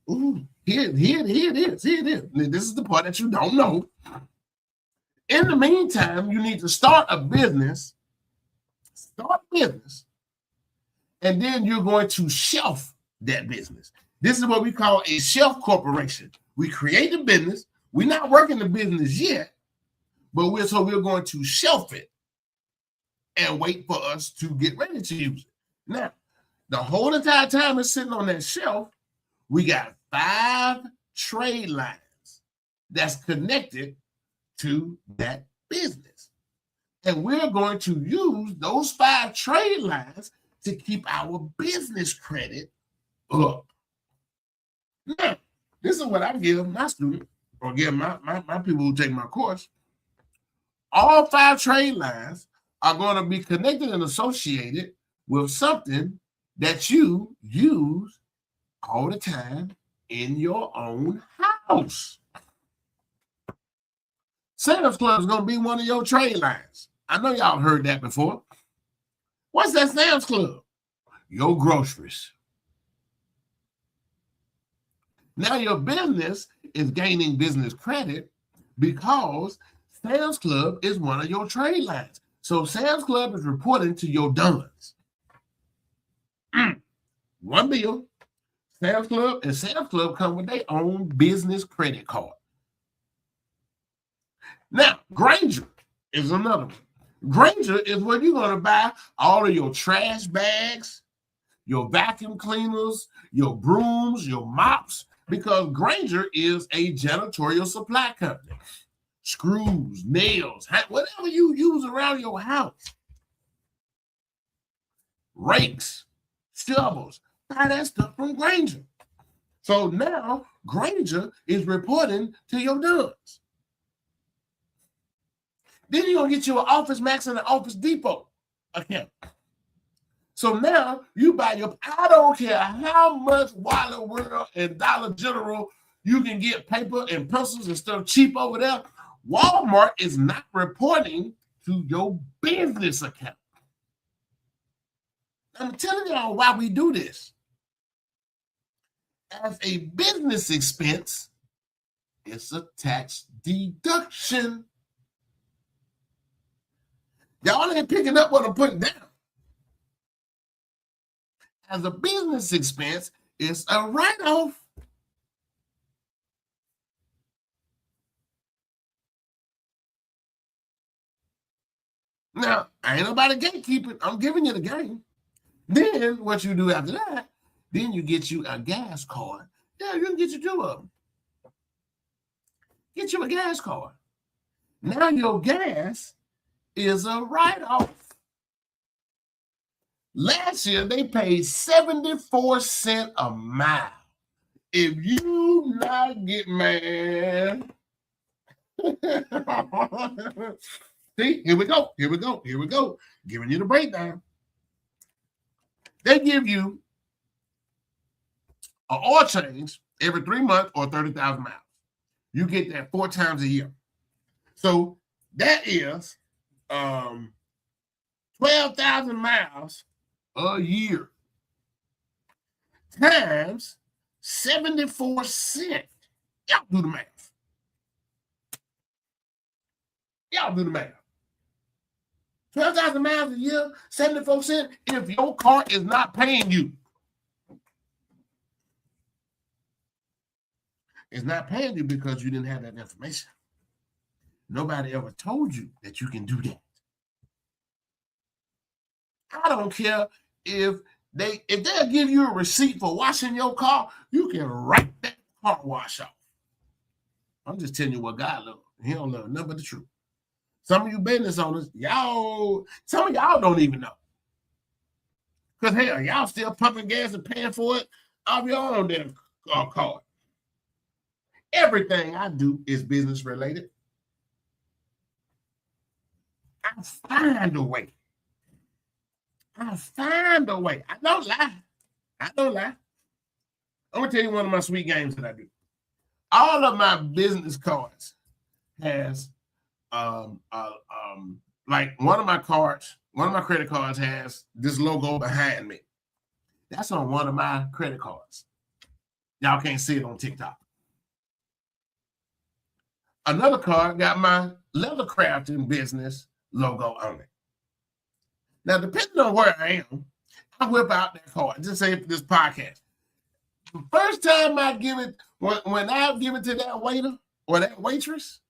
Ooh, here it is. This is the part that you don't know. In the meantime, you need to start a business, and then you're going to shelf that business. This is what we call a shelf corporation. We create the business. We're not working the business yet, but we're going to shelf it and wait for us to get ready to use it. Now, the whole entire time it's sitting on that shelf, we got 5 trade lines that's connected to that business. And we're going to use those 5 trade lines to keep our business credit up. Now, this is what I give my students, or give my people who take my course. All 5 trade lines are going to be connected and associated with something that you use all the time in your own house. Sam's Club is going to be one of your trade lines. I know y'all heard that before. What's that Sam's Club? Your groceries. Now your business is gaining business credit because Sam's Club is one of your trade lines. So Sam's Club is reporting to your Duns. One bill. Sam's Club come with their own business credit card. Now, Granger is another one. Granger is where you're going to buy all of your trash bags, your vacuum cleaners, your brooms, your mops, because Granger is a janitorial supply company. Screws, nails, whatever you use around your house. Rakes, shovels, buy that stuff from Granger. So now Granger is reporting to your Duns. Then you're going to get you an Office Max and an Office Depot account. So now you buy I don't care how much Wallet World and Dollar General you can get paper and pencils and stuff cheap over there. Walmart is not reporting to your business account. I'm telling y'all why we do this. As a business expense, it's a tax deduction. Y'all ain't picking up what I'm putting down. As a business expense, it's a write-off. Now, I ain't nobody gatekeeping. I'm giving you the game. Then what you do after that, then you get you a gas card. Yeah, you can get you 2 of them. Get you a gas card. Now your gas is a write-off. Last year, they paid 74 cents a mile. If you not get mad, see, here we go. Giving you the breakdown. They give you an oil change every 3 months or 30,000 miles. You get that 4 times a year. So that is 12,000 miles a year times 74 cents. Y'all do the math. 12,000 miles a year, 74 cents, if your car is not paying you. It's not paying you because you didn't have that information. Nobody ever told you that you can do that. I don't care if they'll give you a receipt for washing your car, you can write that car wash off. I'm just telling you what God loves. He don't love nothing but the truth. Some of you business owners, some of y'all don't even know. Because hell, y'all still pumping gas and paying for it off your own damn card. Everything I do is business related. I find a way. I find a way. I don't lie. I don't lie. I'm going to tell you one of my sweet games that I do. All of my business cards has, like one of my credit cards has this logo behind me. That's on one of my credit cards. Y'all can't see it on TikTok. Another card got my leather crafting business logo on it. Now, depending on where I am, I whip out that card. Just say for this podcast. The first time I give it, when I give it to that waiter or that waitress,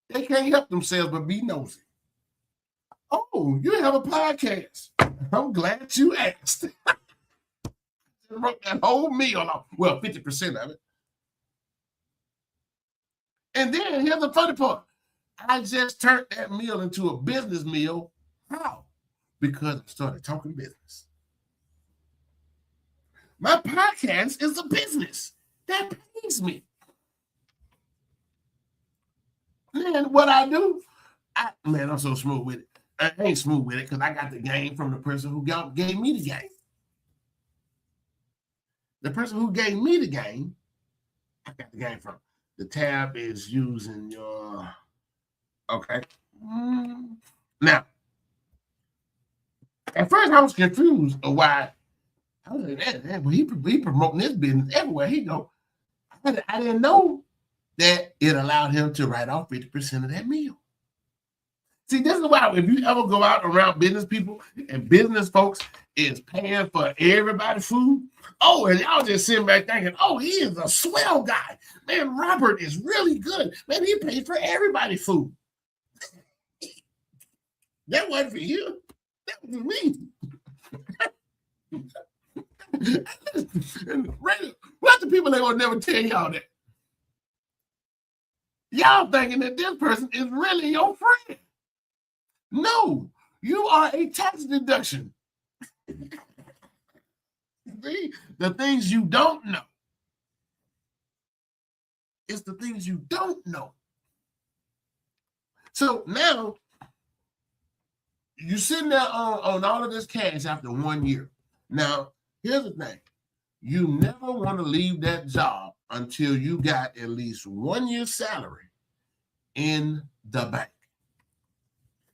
they can't help themselves but be nosy. Oh, you have a podcast. I'm glad you asked. I wrote that whole meal off. Well, 50% of it. And then here's the funny part. I just turned that meal into a business meal. How? Because I started talking business. My podcast is a business that pays me. And what I do, I'm so smooth with it. I ain't smooth with it because I got the game from the person who gave me the game. The person who gave me the game, I got the game from. The tab is using your, okay. Now, at first I was confused of why. I was like, he promoting this business everywhere he go. I didn't know that it allowed him to write off 50% of that meal. See, this is why if you ever go out around business people and business folks is paying for everybody's food, and y'all just sitting back thinking, he is a swell guy. Man, Robert is really good. Man, he paid for everybody's food. That wasn't for you. That was for me. What the people that will never tell y'all that? Y'all thinking that this person is really your friend. No, you are a tax deduction. See, the things you don't know. It's the things you don't know. So now you're sitting there on all of this cash after 1 year. Now, here's the thing. You never want to leave that job until you got at least 1 year's salary in the bank.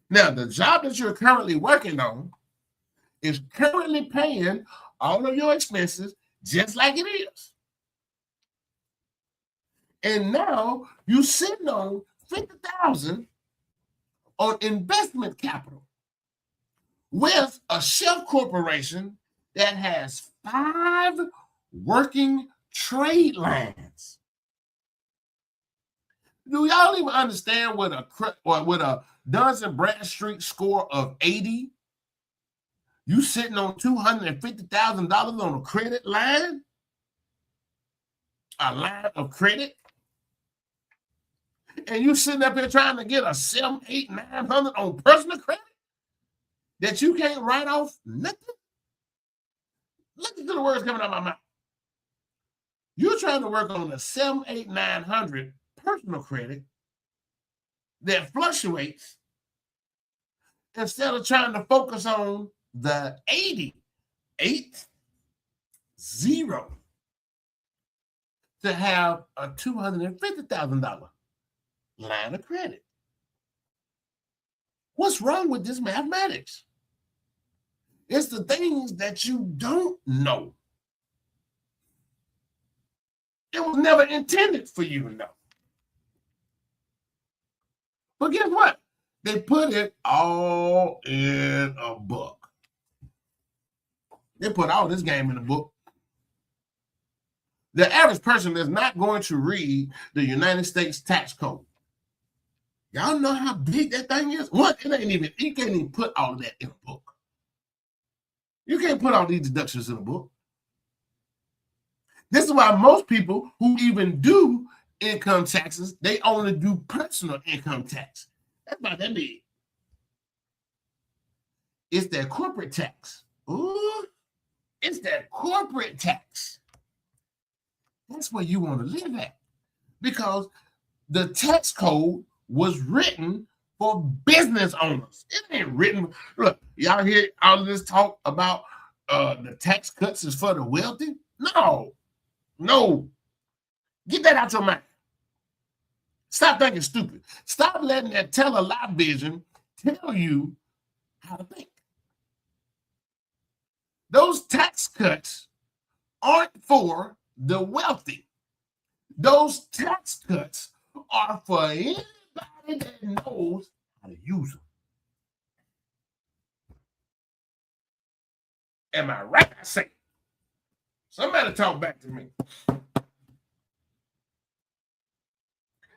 Now, the job that you're currently working on is currently paying all of your expenses just like it is. And now you're sitting on $50,000 on investment capital with a shell corporation that has 5 working trade lines. Do y'all even understand with a Duns and Bradstreet score of 80? You sitting on $250,000 on a credit line? A line of credit? And you sitting up here trying to get a 700, 800, 900 on personal credit that you can't write off nothing? Listen to the words coming out of my mouth. You're trying to work on a 700, 800, 900 personal credit that fluctuates instead of trying to focus on the 80 to have a $250,000 line of credit. What's wrong with this mathematics? It's the things that you don't know. It was never intended for you to know. But guess what? They put it all in a book. They put all this game in a book. The average person is not going to read the United States tax code. Y'all know how big that thing is? What? You can't even put all of that in a book. You can't put all these deductions in a book. This is why most people who even do income taxes, they only do personal income tax. That's about that big. It's that corporate tax. Ooh, it's that corporate tax. That's where you want to live at. because the tax code was written for business owners. It ain't written. Look, y'all hear all of this talk about the tax cuts is for the wealthy? No. Get that out your mind. Stop thinking stupid. Stop letting that tell a lie vision tell you how to think. Those tax cuts aren't for the wealthy. Those tax cuts are for anybody that knows how to use them. Am I right? I say. Somebody talk back to me.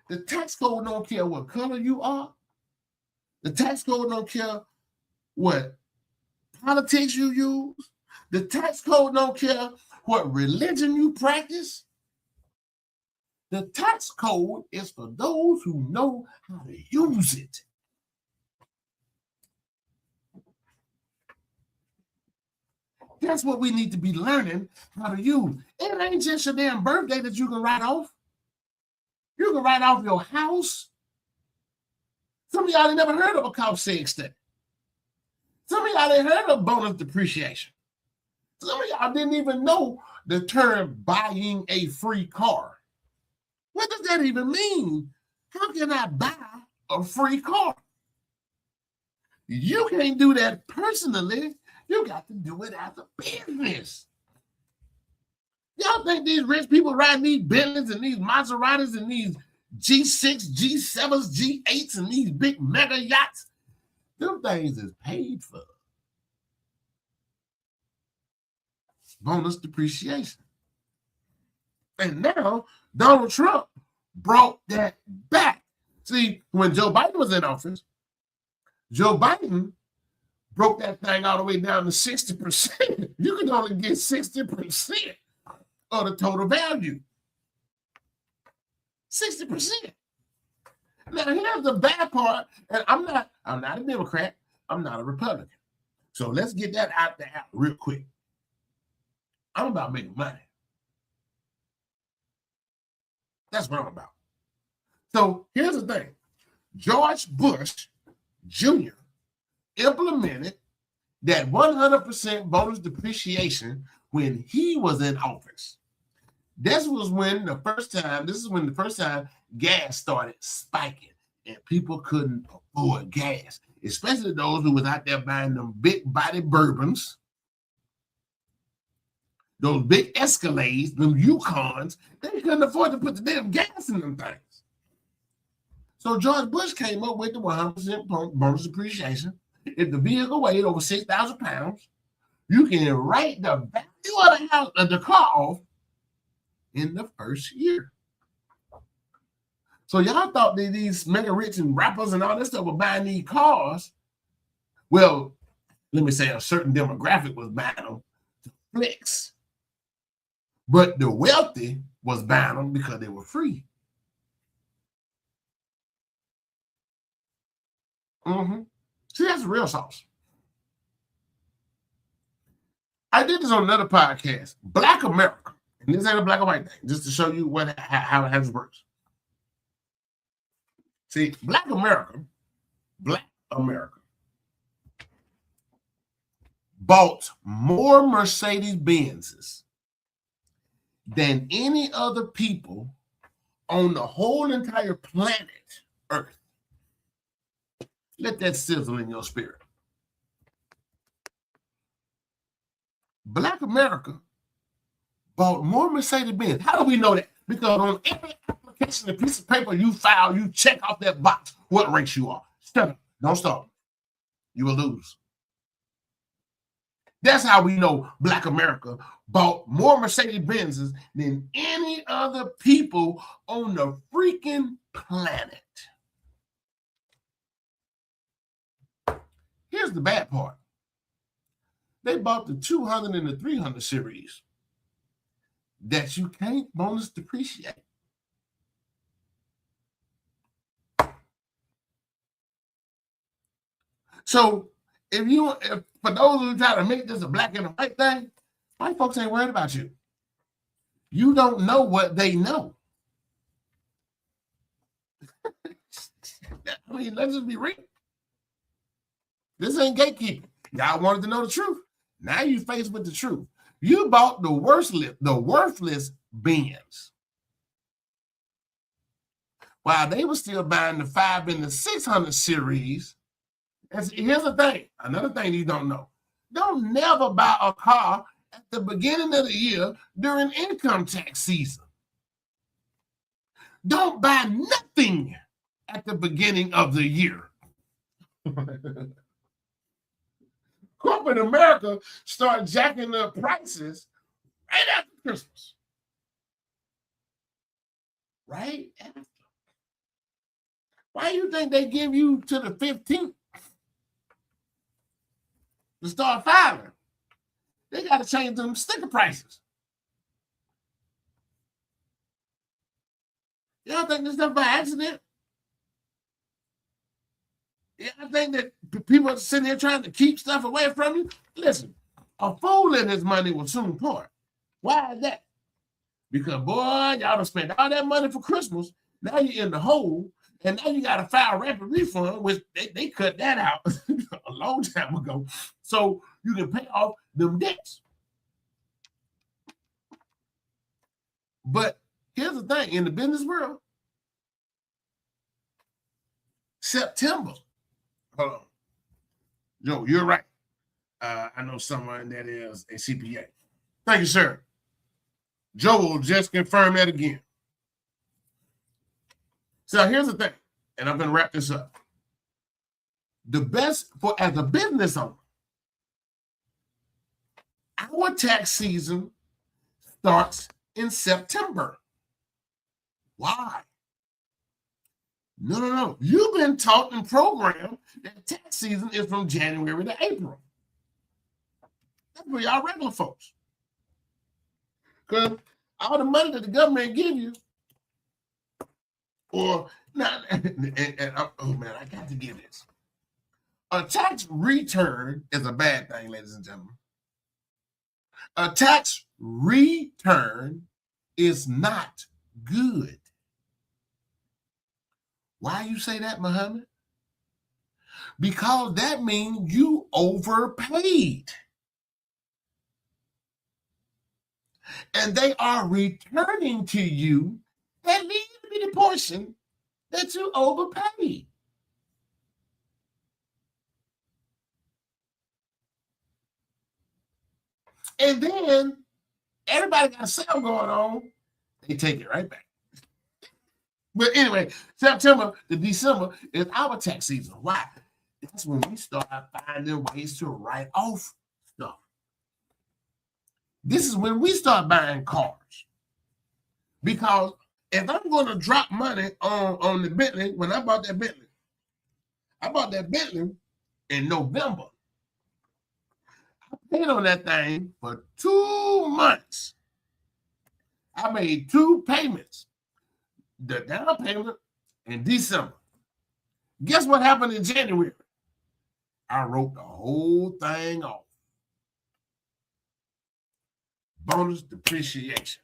The tax code don't care what color you are. The tax code don't care what politics you use. The tax code don't care what religion you practice. The tax code is for those who know how to use it. That's what we need to be learning how to use. It ain't just your damn birthday that you can write off. You can write off your house. Some of y'all ain't never heard of a cost savings study. Some of y'all ain't heard of bonus depreciation. Some of y'all didn't even know the term buying a free car. What does that even mean? How can I buy a free car? You can't do that personally. You got to do it as a business. Y'all think these rich people riding these Bentleys and these Maseratis and these G6, G7s, G8s and these big mega yachts? Them things is paid for. Bonus depreciation. And now Donald Trump brought that back. See, when Joe Biden was in office, Joe Biden broke that thing all the way down to 60%. You can only get 60% of the total value. 60%. Now, here's the bad part, and I'm not a Democrat, I'm not a Republican. So let's get that out there real quick. I'm about making money. That's what I'm about. So here's the thing. George Bush Jr. implemented that 100% bonus depreciation when he was in office. This is when the first time gas started spiking and people couldn't afford gas, especially those who was out there buying them big body bourbons, those big Escalades, them Yukons. They couldn't afford to put the damn gas in them things. So George Bush came up with the 100% bonus depreciation. If the vehicle weighed over 6,000 pounds, you can write the value of the car off in the first year. So y'all thought that these mega rich and rappers and all this stuff were buying these cars. Well, let me say a certain demographic was buying them to flex. But the wealthy was buying them because they were free. See, that's the real sauce. I did this on another podcast, Black America. And this ain't a black or white thing, just to show you how it works. See, Black America bought more Mercedes-Benzes than any other people on the whole entire planet Earth. Let that sizzle in your spirit. Black America bought more Mercedes-Benz. How do we know that? Because on every application, a piece of paper you file, you check off that box what race you are. Step up. Don't stop. You will lose. That's how we know Black America bought more Mercedes-Benzes than any other people on the freaking planet. Here's the bad part. They bought the 200 and the 300 series that you can't bonus depreciate. So if for those who try to make this a black and a white thing, white folks ain't worried about you. You don't know what they know. I mean, let's just be real. This ain't gatekeeping. Y'all wanted to know the truth. Now you faced with the truth. You bought the worthless Benz, while they were still buying the 5 and the 600 series. And here's the thing, another thing you don't know. Don't never buy a car at the beginning of the year during income tax season. Don't buy nothing at the beginning of the year. Corporate America started jacking up prices right after Christmas. Right after. Why do you think they give you to the 15th to start filing? They got to change them sticker prices. Y'all think this stuff by accident? Yeah, I think that people are sitting here trying to keep stuff away from you. Listen, a fool and his money will soon part. Why is that? Because, boy, y'all done spent all that money for Christmas. Now you're in the hole, and now you got to file rapid refund, which they cut that out a long time ago, so you can pay off them debts. But here's the thing, in the business world, September. Hold on. Joe, you're right. I know someone that is a CPA. Thank you, sir. Joe will just confirm that again. So here's the thing, and I'm going to wrap this up. The best for as a business owner, our tax season starts in September. Why? No. You've been taught and programmed that tax season is from January to April. That's for y'all regular folks. Because all the money that the government give you, or not, oh man, I got to give this. A tax return is a bad thing, ladies and gentlemen. A tax return is not good. Why you say that, Muhammad? Because that means you overpaid. And they are returning to you at least the portion that you overpaid. And then everybody got a sale going on. They take it right back. But anyway, September to December is our tax season. Why? That's when we start finding ways to write off stuff. This is when we start buying cars. Because if I'm going to drop money on the Bentley, when I bought that Bentley in November. I paid on that thing for 2 months. I made 2 payments. The down payment in December. Guess what happened in January? I wrote the whole thing off. Bonus depreciation.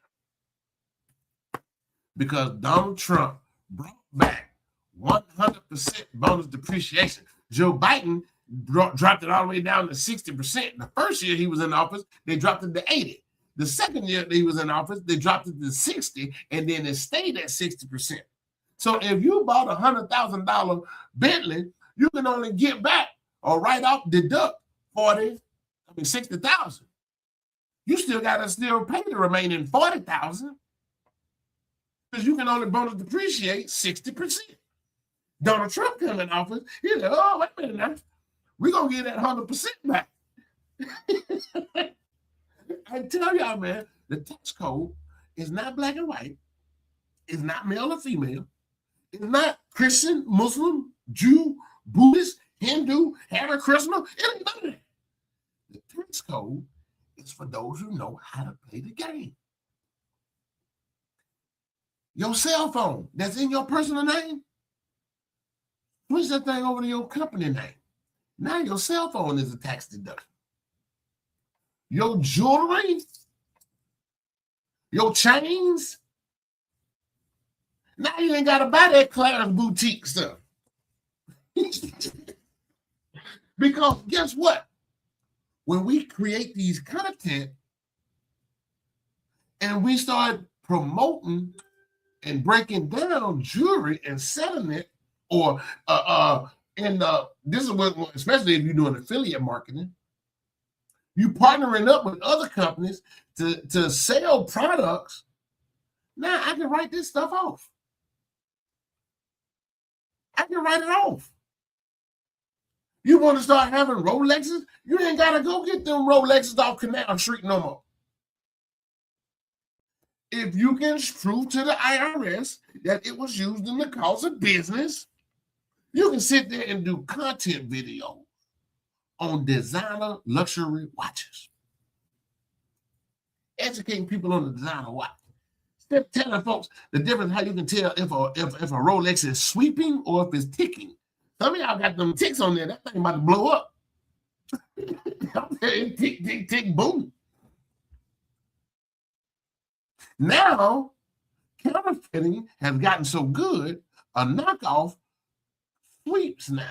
Because Donald Trump brought back 100% bonus depreciation. Joe Biden dropped it all the way down to 60%. The first year he was in office, they dropped it to 80%. The second year that he was in office, they dropped it to 60%, and then it stayed at 60%. So if you bought a $100,000 Bentley, you can only get back or write off, deduct 60,000. You still got to pay the remaining 40,000 because you can only bonus depreciate 60%. Donald Trump come in office, he's like, oh, wait a minute now. We're going to get that 100% back. I tell y'all, man, the tax code is not black and white. It's not male or female. It's not Christian, Muslim, Jew, Buddhist, Hindu, Hare Krishna. It ain't none of that. The tax code is for those who know how to play the game. Your cell phone that's in your personal name, switch that thing over to your company name. Now your cell phone is a tax deduction. Your jewelry, your chains. Now you ain't got to buy that Claire's boutique stuff. Because guess what? When we create these content and we start promoting and breaking down jewelry and selling it, or this is what, especially if you're doing affiliate marketing, you partnering up with other companies to sell products. Now I can write this stuff off. I can write it off. You want to start having Rolexes? You ain't got to go get them Rolexes off Canal Street no more. If you can prove to the IRS that it was used in the cause of business, you can sit there and do content videos on designer luxury watches. Educating people on the designer watch. Telling folks the difference, how you can tell if a Rolex is sweeping or if it's ticking. Some of y'all got them ticks on there. That thing about to blow up. Tick, tick, tick, boom. Now, counterfeiting has gotten so good, a knockoff sweeps now.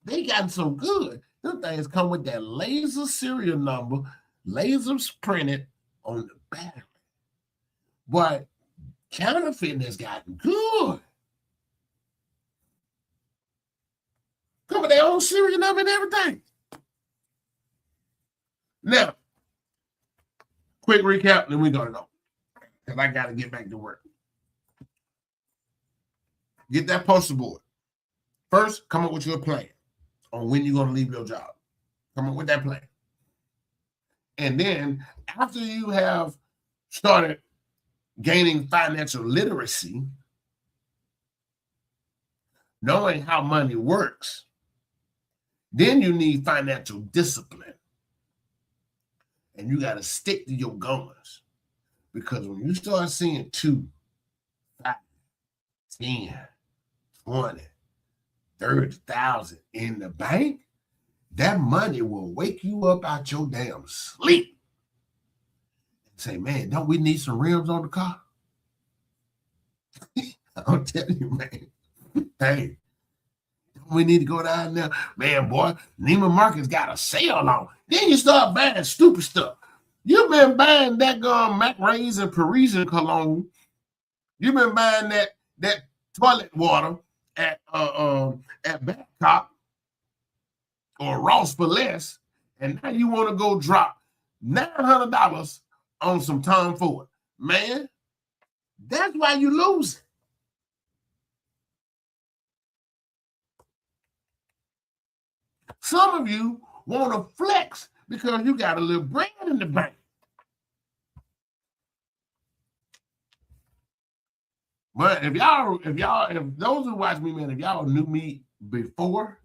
They gotten so good. Them things come with that laser serial number, lasers printed on the battery. But counterfeiting has gotten good. Come with their own serial number and everything. Now, quick recap, then we're gonna go. Because I gotta get back to work. Get that poster board. First, come up with your plan on when you're gonna leave your job. Come up with that plan. And then after you have started gaining financial literacy, knowing how money works, then you need financial discipline. And you got to stick to your guns. Because when you start seeing 2, 5, 10, 20, 30,000 in the bank, that money will wake you up out your damn sleep. And say, man, don't we need some rims on the car? I'll tell you, man. Hey, we need to go down there. Man, boy, Neiman Marcus got a sale on. Then you start buying stupid stuff. You've been buying that Mac Rays and Parisian cologne. You've been buying that toilet water at Babcock or Ross for less, and now you want to go drop $900 on some Tom Ford. Man, that's why you lose it. Some of you want to flex because you got a little bread in the bank. But if those who watch me, man, if y'all knew me before,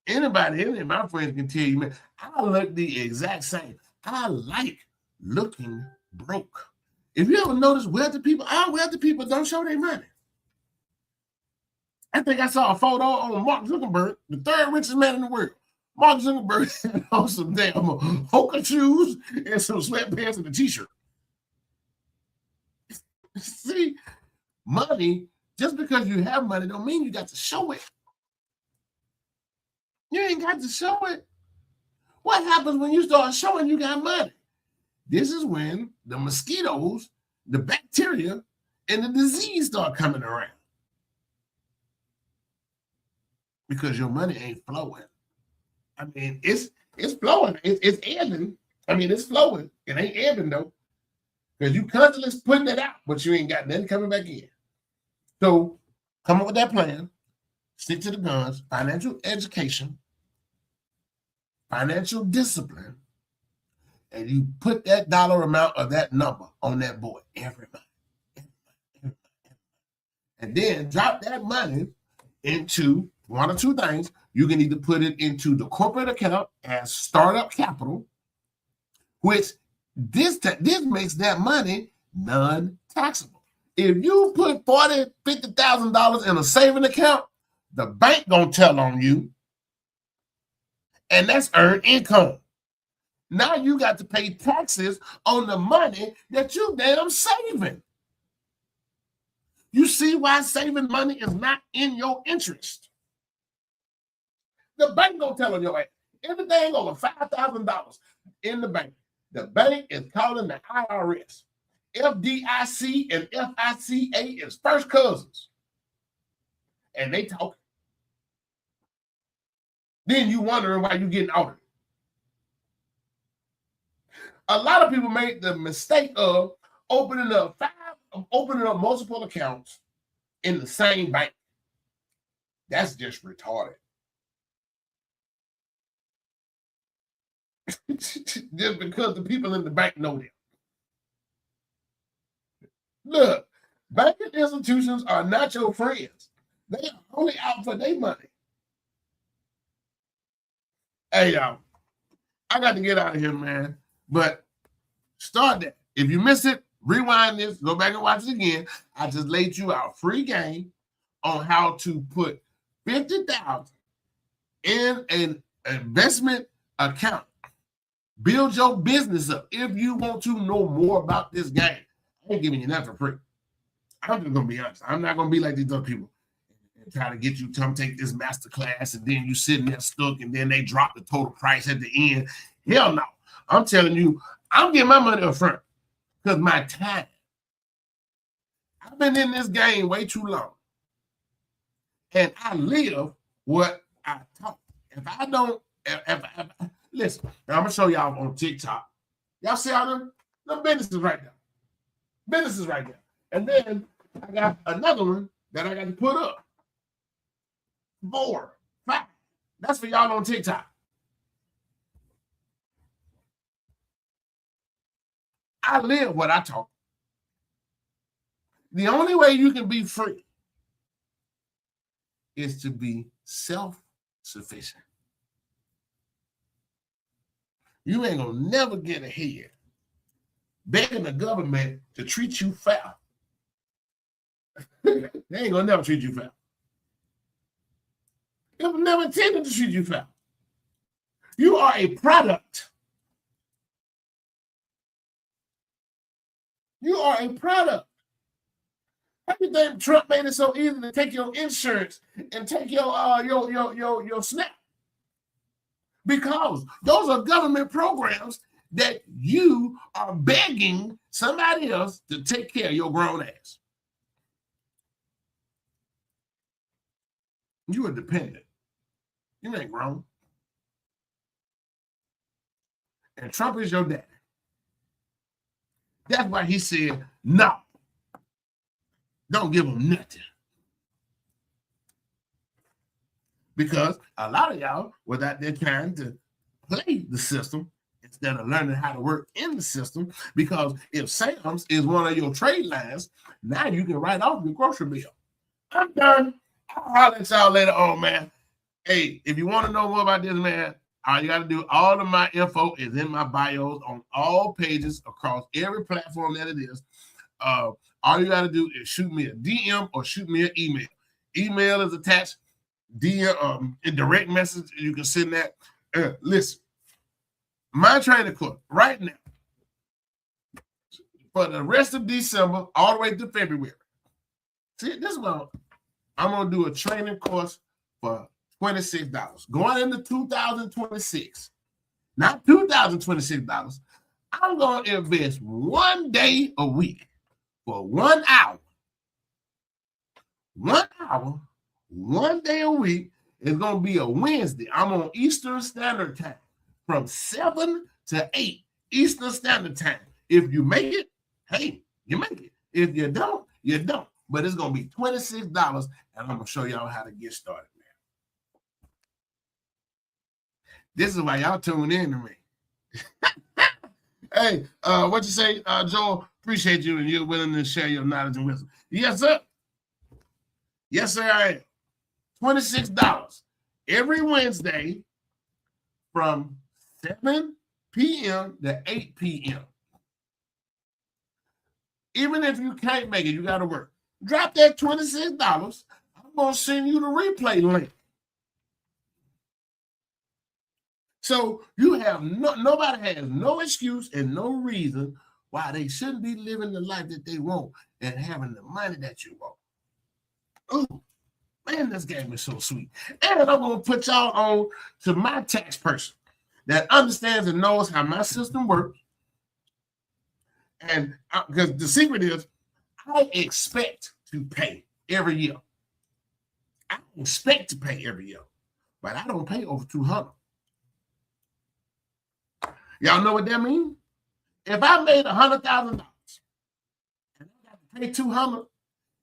any of my friends can tell you, man, I look the exact same. I like looking broke. If you ever notice wealthy people don't show their money. I think I saw a photo on Mark Zuckerberg, the 3rd richest man in the world. Mark Zuckerberg had on some damn Hoka shoes and some sweatpants and a t-shirt. See, money, just because you have money don't mean you got to show it. You ain't got to show it. What happens when you start showing you got money? This is when the mosquitoes, the bacteria, and the disease start coming around. Because your money ain't flowing. I mean, it's flowing. It's ebbing. I mean, it's flowing. It ain't ebbing, though. Because you constantly putting it out, but you ain't got nothing coming back in. So come up with that plan. Stick to the guns. Financial education. Financial discipline. And you put that dollar amount or that number on that board every month. And then drop that money into one or two things. You can either put it into the corporate account as startup capital, which this makes that money non-taxable. If you put $40,000, $50,000 in a saving account, the bank gonna tell on you, and that's earned income. Now you got to pay taxes on the money that you damn saving. You see why saving money is not in your interest. The bank gonna tell on your ass. Everything over $5,000 in the bank. The bank is calling the IRS. FDIC and FICA is first cousins. And they talking. Then you wondering why you getting audited. A lot of people make the mistake of opening up multiple accounts in the same bank. That's just retarded. Just because the people in the bank know them. Look, banking institutions are not your friends. They are only out for their money. Hey, y'all, I got to get out of here, man. But start that. If you miss it, rewind this, go back and watch it again. I just laid you out free game on how to put $50,000 in an investment account. Build your business up. If you want to know more about this game, I ain't giving you nothing for free. I'm just gonna be honest. I'm not gonna be like these other people and try to get you to come take this master class, and then you sitting there stuck, and then they drop the total price at the end. Hell no. I'm telling you, I'm getting my money up front because my time. I've been in this game way too long, and I live what I talk. If I don't, listen, I'm gonna show y'all on TikTok. Y'all see all them businesses right there. Businesses right there. And then I got another one that I got to put up. 4, 5. That's for y'all on TikTok. I live what I talk. The only way you can be free is to be self-sufficient. You ain't gonna never get ahead begging the government to treat you fair. They ain't gonna never treat you fair. They will never intended to treat you fair. You are a product. You are a product. How do you think Trump made it so easy to take your insurance and take your SNAP? Because those are government programs that you are begging somebody else to take care of your grown ass. You are dependent. You ain't grown. And Trump is your daddy. That's why he said, no, don't give him nothing. Because a lot of y'all was out there trying to play the system instead of learning how to work in the system. Because if Sam's is one of your trade lines, now you can write off your grocery bill. I'm done. I'll holler at y'all later on, man. Hey, if you want to know more about this, man, all you got to do, all of my info is in my bios on all pages across every platform that it is. All you got to do is shoot me a DM or shoot me an email. Email is attached. DM, a direct message, you can send that. Listen, my training course right now for the rest of December all the way to February. See, this one, I'm going to do a training course for $26. Going into 2026, not $2,026, I'm going to invest 1 day a week for 1 hour. 1 hour, 1 day a week. It's going to be a Wednesday. I'm on Eastern Standard Time from 7 to 8 Eastern Standard Time. If you make it, hey, you make it. If you don't, you don't. But it's going to be $26, and I'm going to show y'all how to get started, man. This is why y'all tune in to me. Hey, what you say, Joel? Appreciate you and you're willing to share your knowledge and wisdom. Yes, sir. Yes, sir, I am. $26 every Wednesday from 7 p.m. to 8 p.m. Even if you can't make it, you got to work. Drop that $26. I'm going to send you the replay link. So you have nobody has no excuse and no reason why they shouldn't be living the life that they want and having the money that you want. Oh, man, this game is so sweet. And I'm going to put y'all on to my tax person that understands and knows how my system works. And because the secret is, I expect to pay every year. I expect to pay every year, but I don't pay over $200. Y'all know what that means? If I made $100,000 and I got to pay $200,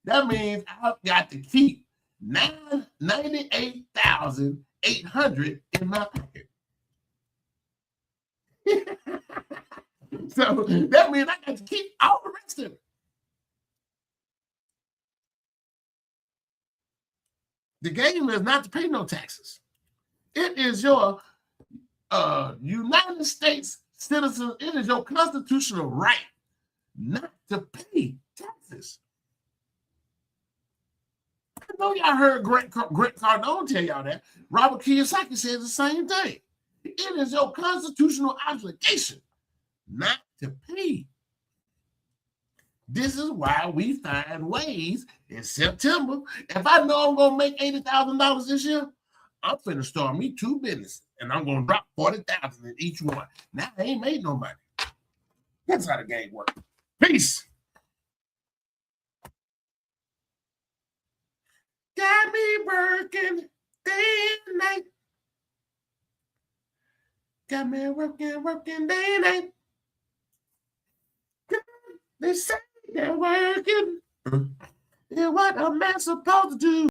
that means I've got to keep $98,800 in my pocket. So that means I got to keep all the rest of it. The game is not to pay no taxes. It is your United States citizen. It is your constitutional right not to pay taxes. I know y'all heard Grant Cardone tell y'all that. Robert Kiyosaki says the same thing. It is your constitutional obligation not to pay. This is why we find ways in September. If I know I'm gonna make $80,000 this year, I'm finna start me 2 businesses, and I'm gonna drop $40,000 in each one. Now I ain't made no money. That's how the game works. Peace. Got me working day and night. Got me working day and night. They say they're working. And what am I supposed to do?